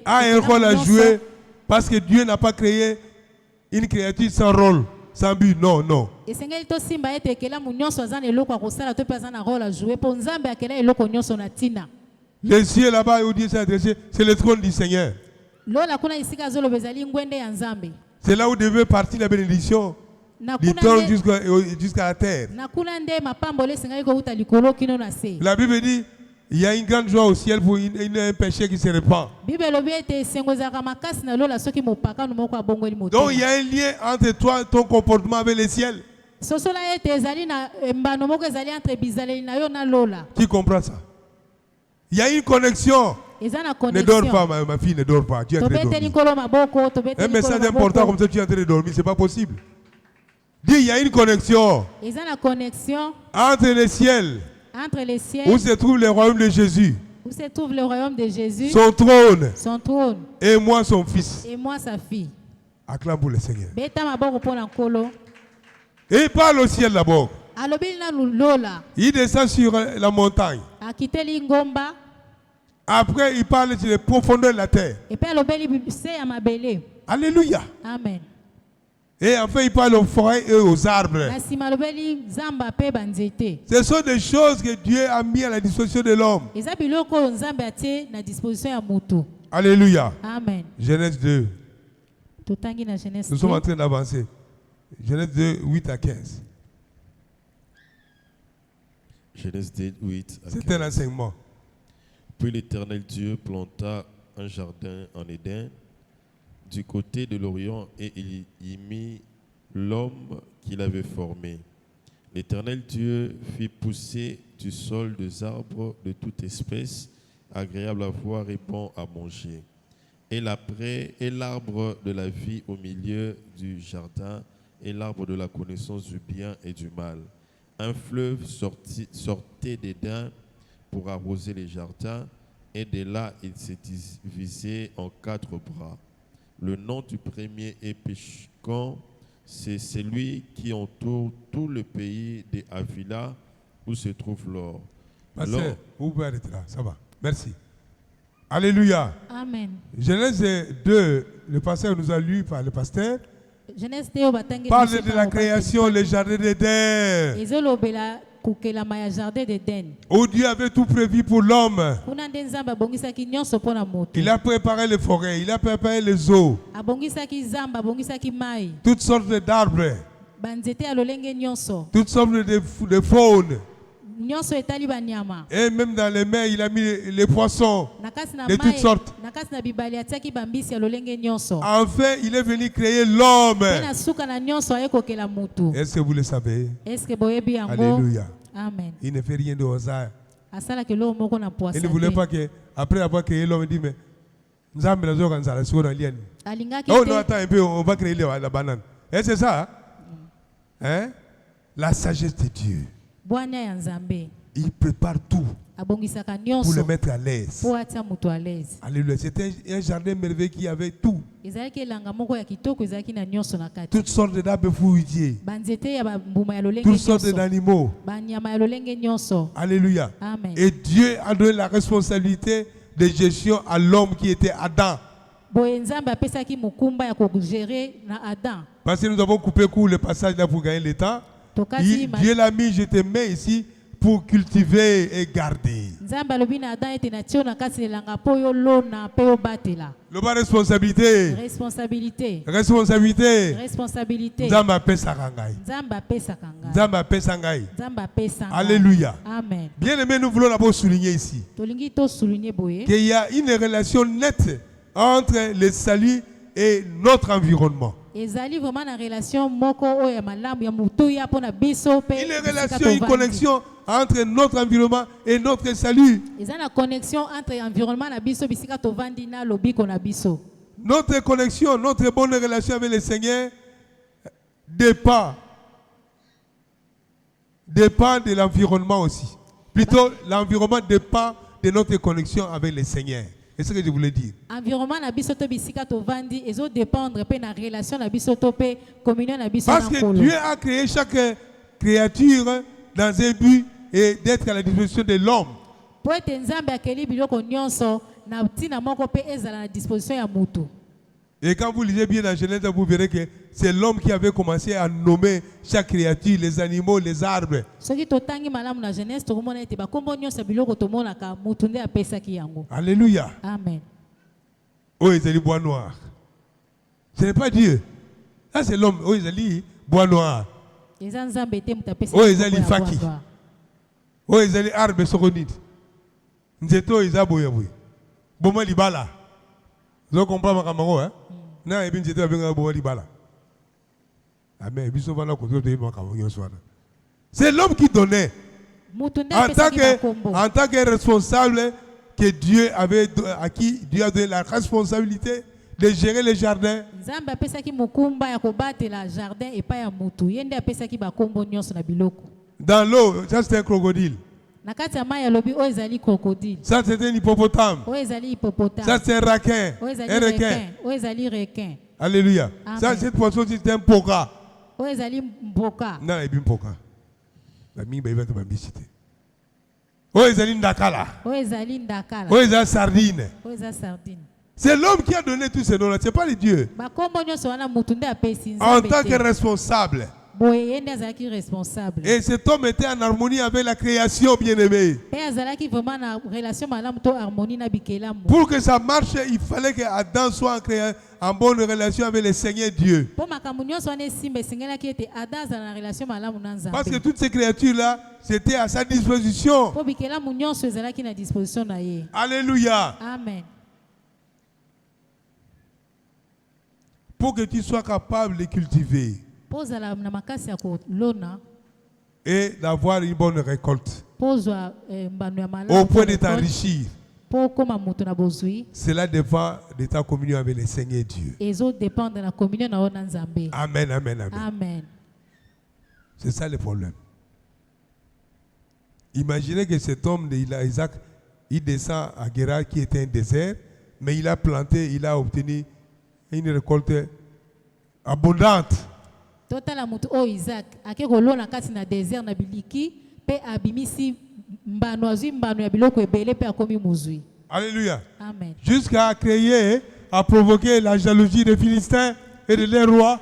a un rôle à jouer parce que Dieu n'a pas créé une créature sans rôle, sans but. Non, non. Les cieux là-bas, c'est le trône du Seigneur. C'est là où devait partir la bénédiction. Du trône jusqu'à la terre. La Bible dit il y a une grande joie au ciel pour un péché qui se répand. Donc il y a un lien entre toi et ton comportement avec le ciel. Qui comprend ça? Il y a une connexion. Ne dors pas, ma fille, ne dors pas. Tu es en train de dormir. Un message important comme ça, tu es en train de dormir, c'est pas possible. Dis, il y a une connexion entre les ciels, où se trouve le royaume de Jésus, son trône, et moi son fils. Sa fille. Acclame pour le Seigneur. Et il parle au ciel d'abord. Il descend sur la montagne. Après, il parle sur les profondeurs de la terre. Alléluia. Amen. Et enfin, il parle aux forêts et aux arbres. Ce sont des choses que Dieu a mis à la disposition de l'homme. Alléluia. Amen. Genèse 2. Nous sommes en train d'avancer. Genèse 2, 8 à 15. Genèse 2, 8 à 15. C'est un enseignement. Puis l'Éternel Dieu planta un jardin en Éden du côté de l'Orient et il y mit l'homme qu'il avait formé. L'Éternel Dieu fit pousser du sol des arbres de toute espèce, agréables à voir et bons à manger. Et l'arbre de la vie au milieu du jardin et l'arbre de la connaissance du bien et du mal. Un fleuve sortait d'Éden pour arroser les jardins, et de là il s'est divisé en 4 bras. Le nom du premier est Pishgon, c'est celui qui entoure tout le pays des Havila où se trouve l'or. Pasteur, vous pouvez arrêter là, ça va. Merci. Alléluia. Amen. Genèse 2, le pasteur nous a lu par le pasteur, parle de la création, le jardin d'Éden. Où Dieu avait tout prévu pour l'homme. Il a préparé les forêts, il a préparé les eaux, toutes sortes d'arbres, toutes sortes de faune. Et même dans les mers, il a mis les poissons de toutes sortes. Enfin, il est venu créer l'homme. Est-ce que vous le savez? Alléluia. Amen. Il ne fait rien de hasard. Il Il ne voulait pas que, après avoir créé l'homme, il dit, mais nous avons besoin de ça. Oh non, attends un peu, on va créer la banane. Et c'est ça? Hein? La sagesse de Dieu. Il prépare tout pour le mettre à l'aise. Alléluia. C'était un jardin merveilleux qui avait tout. Toutes sortes d'arbres fruitiers. Toutes sortes d'animaux. Alléluia. Amen. Et Dieu a donné la responsabilité de gestion à l'homme qui était Adam. Parce que nous avons coupé court le passage là pour gagner le temps. Dieu l'a mis, je te mets ici pour cultiver et garder. Le bas responsabilité. Responsabilité. Nzamba pesa kangai. Alléluia. Amen. Bien aimé, nous voulons d'abord souligner ici qu'il y a une relation nette entre le salut et notre environnement. Il y a une relation, une connexion entre notre environnement et notre salut. Notre connexion, notre bonne relation avec le Seigneur dépend de l'environnement aussi. Plutôt, l'environnement dépend de notre connexion avec le Seigneur. C'est ce que je voulais dire. Parce que Dieu a créé chaque créature dans un but et d'être à la disposition de l'homme. Et quand vous lisez bien dans Genèse, vous verrez que c'est l'homme qui avait commencé à nommer chaque créature, les animaux, les arbres. Alléluia. Amen. Oh, ils ont bois noir. Ce n'est pas Dieu. Là, c'est l'homme. Oh, ils ont bois noir. Oh, ils ont faki. Oh, ils ont arbres soronid. Nzeto, ils ont boya boy. Boma libala. Vous comprenez ma camarade, hein? Non, et bien, j'étais avec un boma libala. Amen. C'est l'homme qui donnait. En tant que responsable que Dieu avait, à qui Dieu a donné la responsabilité de gérer les jardins. Dans l'eau, ça c'était un crocodile. Ça c'était un hippopotame. Ça c'est un requin. Un requin. Alléluia. Ça cette poisson c'était un poka. Non, il y a un poka. La mine va te bambiciter. Oh, ils ont ndakala. Oh, ils ont sardine. C'est l'homme qui a donné tous ces noms-là. Ce n'est pas les dieux. En tant que responsable. Et cet homme était en harmonie avec la création bien-aimée. Pour que ça marche, il fallait que Adam soit en bonne relation avec le Seigneur Dieu. Parce que toutes ces créatures-là, c'était à sa disposition. Alléluia. Amen. Pour que tu sois capable de cultiver et d'avoir une bonne récolte au point de t'enrichir. Cela dépend de ta communion avec le Seigneur Dieu. Amen, amen, amen. Amen. C'est ça le problème. Imaginez que cet homme d'Isaac, il descend à Guérar qui était un désert, mais il a planté, il a obtenu une récolte abondante. Totala mutu o Isaac akekolona kati na désert na biliki pe abimisi mbano azwi mbano ya biloko ebele pe akomi muzwi. Alléluia. Amen. Jusqu'à créer, à provoquer la jalousie des Philistins et de leurs rois.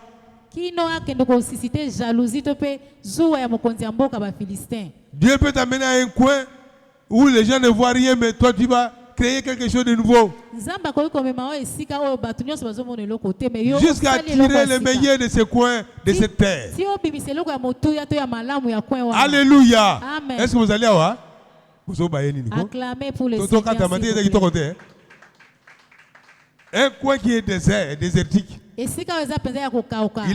Kino akende ko susciter jalousie to pe zuwa ya mokonzi ya mboka ba Philistins. Dieu peut t'amener à un coin où les gens ne voient rien, mais toi tu vas créer quelque chose de nouveau. Jusqu'à tirer le meilleur de ce coin, de cette terre. Alléluia. Est-ce que vous allez avoir? Acclamez pour le Seigneur. Un coin qui est désert, désertique. Il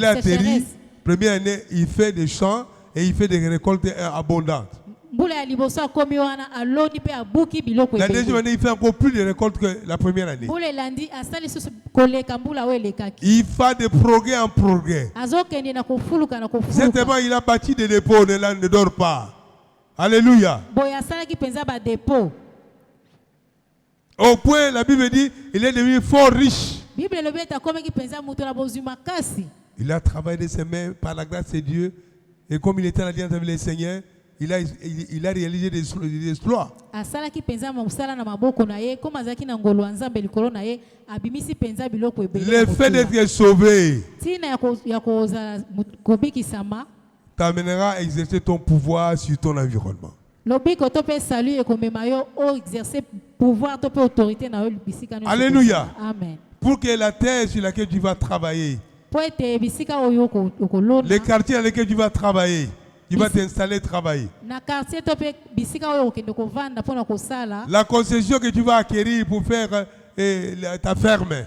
a atterri, première année, il fait des champs et il fait des récoltes abondantes. La deuxième année, il fait encore plus de récoltes que la première année. Il fait de progrès en progrès. Certainement, il a bâti des dépôts, ne dort pas. Alléluia. Au point, la Bible dit, il est devenu fort riche. Il a travaillé de ses mains par la grâce de Dieu. Et comme il était en alliance avec le Seigneur, il a réalisé des exploits. Le fait d'être sauvé t'amènera à exercer ton pouvoir sur ton environnement. Alléluia. Amen. Pour que la terre sur laquelle tu vas travailler, les quartiers dans lesquels tu vas travailler, tu vas t'installer, travailler. La concession que tu vas acquérir pour faire ta ferme.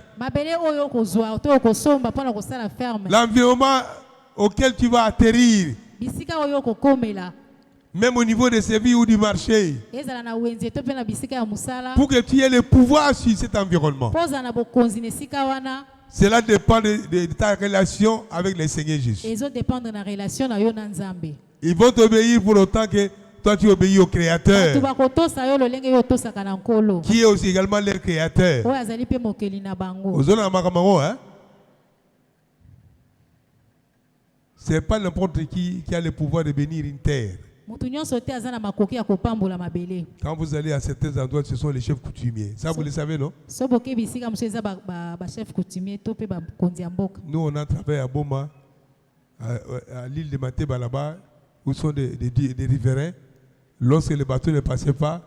L'environnement auquel tu vas atterrir. Même au niveau des services ou du marché. Pour que tu aies le pouvoir sur cet environnement. Cela dépend de ta relation avec le Seigneur Jésus. Ils vont t'obéir pour autant que toi tu obéis au Créateur, qui est aussi également leur Créateur. Ce n'est pas n'importe qui a le pouvoir de bénir une terre. Quand vous allez à certains endroits, ce sont les chefs coutumiers. Ça, vous le savez, non? Nous, on a travaillé à Boma, à l'île de Mateba, là-bas, où sont des riverains. Lorsque les bateaux ne passaient pas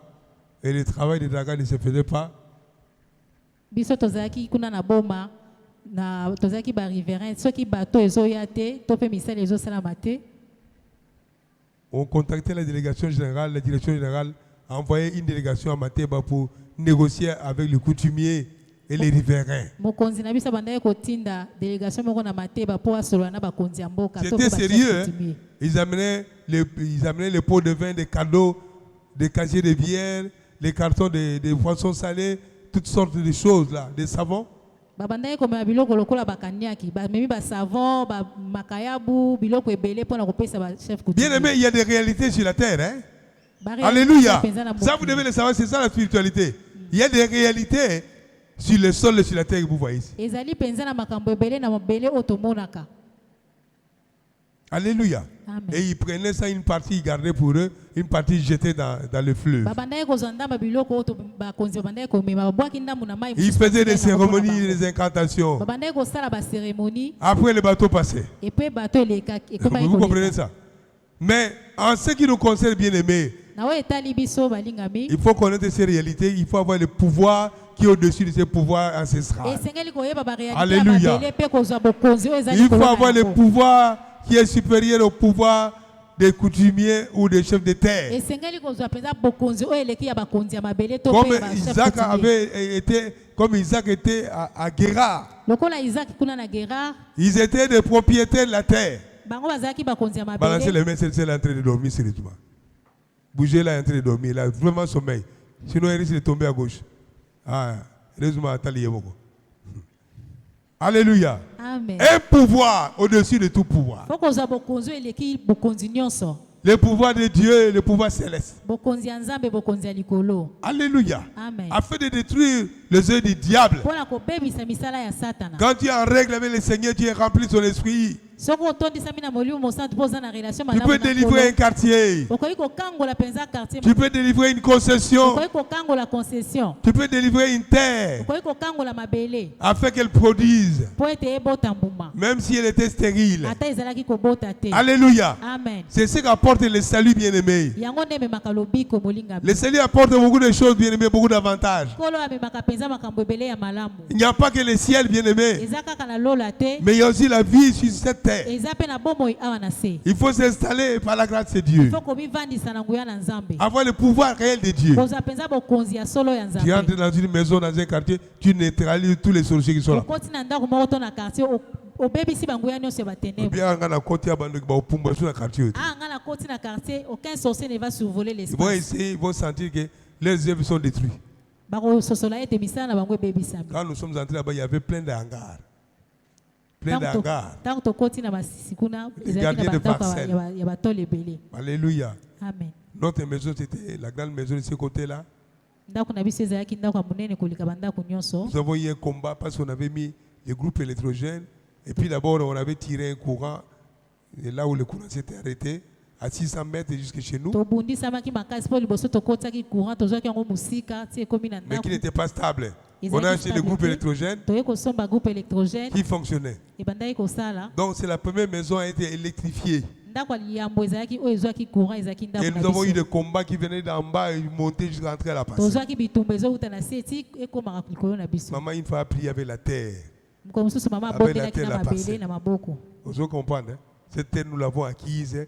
et le travail des dragons ne se faisait pas, on contactait la délégation générale. La direction générale a envoyé une délégation à Mateba pour négocier avec les coutumiers et les riverains. C'était sérieux. Hein? Ils amenaient les pots de vin, des cadeaux, des casiers de bière, les cartons de poissons salés, toutes sortes de choses là, des savons. Bien aimé, il y a des réalités sur la terre. Hein? Alléluia. Ça, vous devez le savoir, c'est ça la spiritualité. Il y a des réalités sur le sol et sur la terre que vous voyez ici. Alléluia. Amen. Et ils prenaient ça, une partie ils gardaient pour eux, une partie ils jetaient dans le fleuve. Ils faisaient des cérémonies, des incantations. Après le bateau passait. Vous comprenez ça? Mais en ce qui nous concerne, bien aimés, il faut connaître ces réalités, il faut avoir le pouvoir qui est au-dessus de ces pouvoirs ancestraux. Alléluia. Il faut avoir le pouvoir qui est supérieur au pouvoir des coutumiers ou des chefs de terre. Comme Isaac était à Guérard. Ils étaient des propriétaires de la terre. Balancez les mains, c'est en train de dormir sérieusement. Bougez là, en train de dormir, là, vraiment sommeil. Sinon, il risque de tomber à gauche. Ah, heureusement, alléluia. Amen. Un pouvoir au-dessus de tout pouvoir. Le pouvoir de Dieu et le pouvoir céleste. Alléluia. Amen. Afin de détruire les œuvres du diable. Quand tu es en règle avec le Seigneur, tu es rempli de son esprit. Tu peux délivrer un quartier. Tu peux délivrer une concession. Tu peux délivrer une terre afin qu'elle produise, même si elle était stérile. Alléluia. C'est ce qu'apporte le salut, bien-aimé. Le salut apporte beaucoup de choses, bien-aimé, beaucoup d'avantages. Il n'y a pas que le ciel, bien-aimé, mais il y a aussi la vie sur cette terre. Il faut s'installer par la grâce de Dieu. Avoir le pouvoir réel de Dieu. Tu entres dans une maison, dans un quartier, tu neutralises tous les sorciers qui sont là. Aucun sorcier ne va survoler l'espace. Ils vont sentir que leurs œuvres sont détruites. Quand nous sommes entrés là-bas, il y avait plein d'hangars. Plein d'hangars. Les gardiens de parcelles. Alléluia. Amen. Notre maison, c'était la grande maison de ce côté-là. Nous avons eu un combat parce qu'on avait mis les groupes électrogènes. Et puis d'abord, on avait tiré un courant. Et là où le courant s'était arrêté, à 600 mètres jusqu'à chez nous. Mais qui n'était pas stable. On a acheté le groupe électrogène qui fonctionnait. Donc c'est la première maison à être électrifiée. Et nous avons eu des combats qui venaient d'en bas et montaient jusqu'à rentrer à la passe. Maman, une fois a prié avec la terre. Avec la terre, la passée. Vous comprenez? Cette terre, nous l'avons acquise.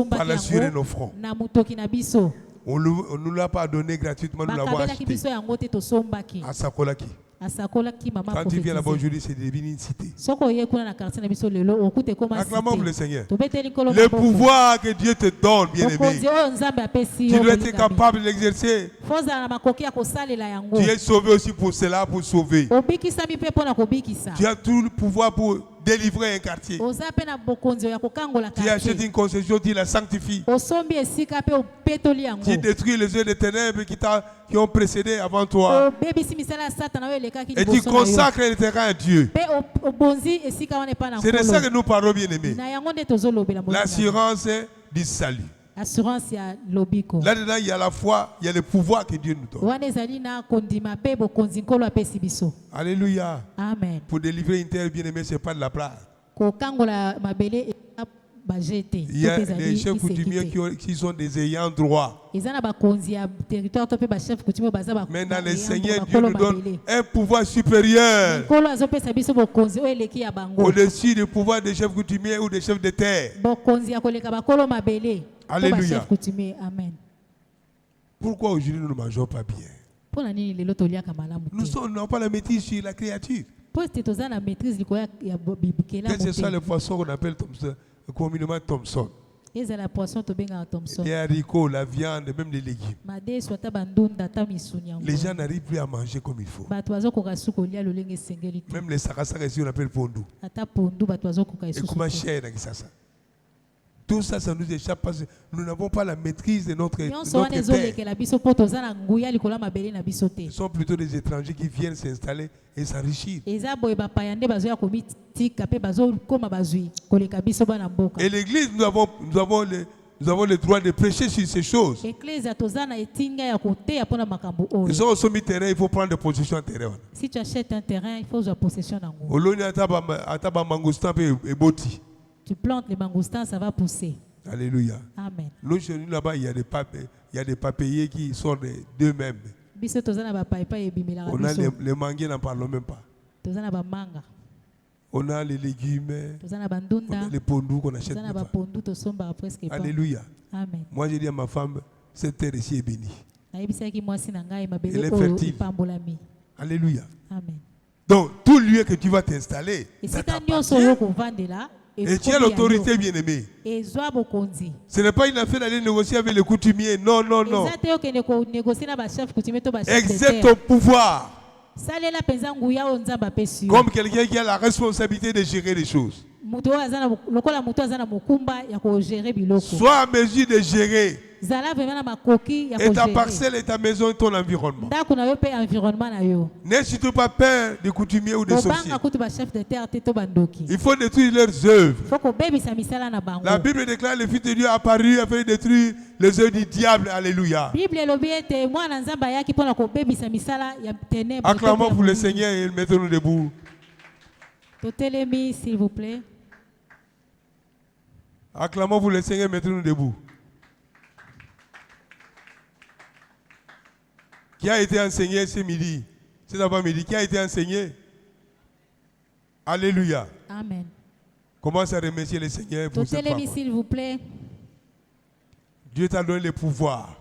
Par l'assurer nos fronts. On ne nous l'a pas donné gratuitement, nous l'avons acheté. À Sakolaki. Quand tu viens là-bas aujourd'hui, c'est devenu une cité. Acclamons pour le Seigneur. Le pouvoir que Dieu te donne, bien-aimé, tu dois être capable de l'exercer. Tu es sauvé aussi pour cela, pour sauver. Tu as tout le pouvoir pour délivrer un quartier. Tu achètes une concession, tu la sanctifies. Tu détruis les œuvres des ténèbres qui ont précédé avant toi. Et tu consacres le terrain à Dieu. C'est de ça que nous parlons, bien aimés. L'assurance du salut. Là-dedans, il y a la foi, il y a le pouvoir que Dieu nous donne. Alléluia. Amen. Pour délivrer une terre bien-aimée, ce n'est pas de la place. Il y a les chefs coutumiers qui sont des ayants droit. Maintenant, le Seigneur Dieu nous donne un pouvoir supérieur au-dessus du pouvoir des chefs coutumiers ou des chefs de terre. Alléluia. Pourquoi aujourd'hui nous ne mangeons pas bien? Nous n'avons pas la maîtrise sur la créature. Que ce soit le poisson qu'on appelle communément Thompson, les haricots, la viande, même les légumes. Les gens n'arrivent plus à manger comme il faut. Même les sarasaka ici, on appelle pondu. Et comment cher dans ça? Tout ça, ça nous échappe parce que nous n'avons pas la maîtrise de notre terre. Ce sont plutôt des étrangers qui viennent s'installer et s'enrichir. Et l'Église, nous avons le droit de prêcher sur ces choses. Nous sommes au sommet terrain, il faut prendre possession du terrain. Si tu achètes un terrain, il faut avoir possession d'un Tu plantes les mangoustins, ça va pousser. Alléluia. Amen. Nous, chez nous, là-bas, il y a des papayers qui sont d'eux-mêmes. On a les manguiers, n'en parlons même pas. On a les légumes, on a les pondous qu'on achète. Alléluia. Amen. Moi, j'ai dit à ma femme, cette terre ici est bénie. Elle est fertile. Alléluia. Amen. Donc, tout lieu que tu vas t'installer, ça t'appartient. Et tu as l'autorité, bien-aimée. Ce n'est pas une affaire d'aller négocier avec les coutumiers. Non, non, non. Exerce ton pouvoir. Comme quelqu'un qui a la responsabilité de gérer les choses. Sois à mesure de gérer. Et ta parcelle et ta maison et ton environnement. N'aie surtout pas peur des coutumiers ou des sorciers. Il faut détruire leurs œuvres. La Bible déclare que le Fils de Dieu est apparu afin de détruire les œuvres du diable. Alléluia. Acclamons pour le Seigneur et mettons-nous debout. S'il vous plaît. Acclamons pour le Seigneur et mettons-nous debout. Qui a été enseigné ce midi, cet après-midi, qui a été enseigné? Alléluia. Amen. Commence à remercier le Seigneur pour cette parole. S'il vous plaît. Dieu t'a donné le pouvoir.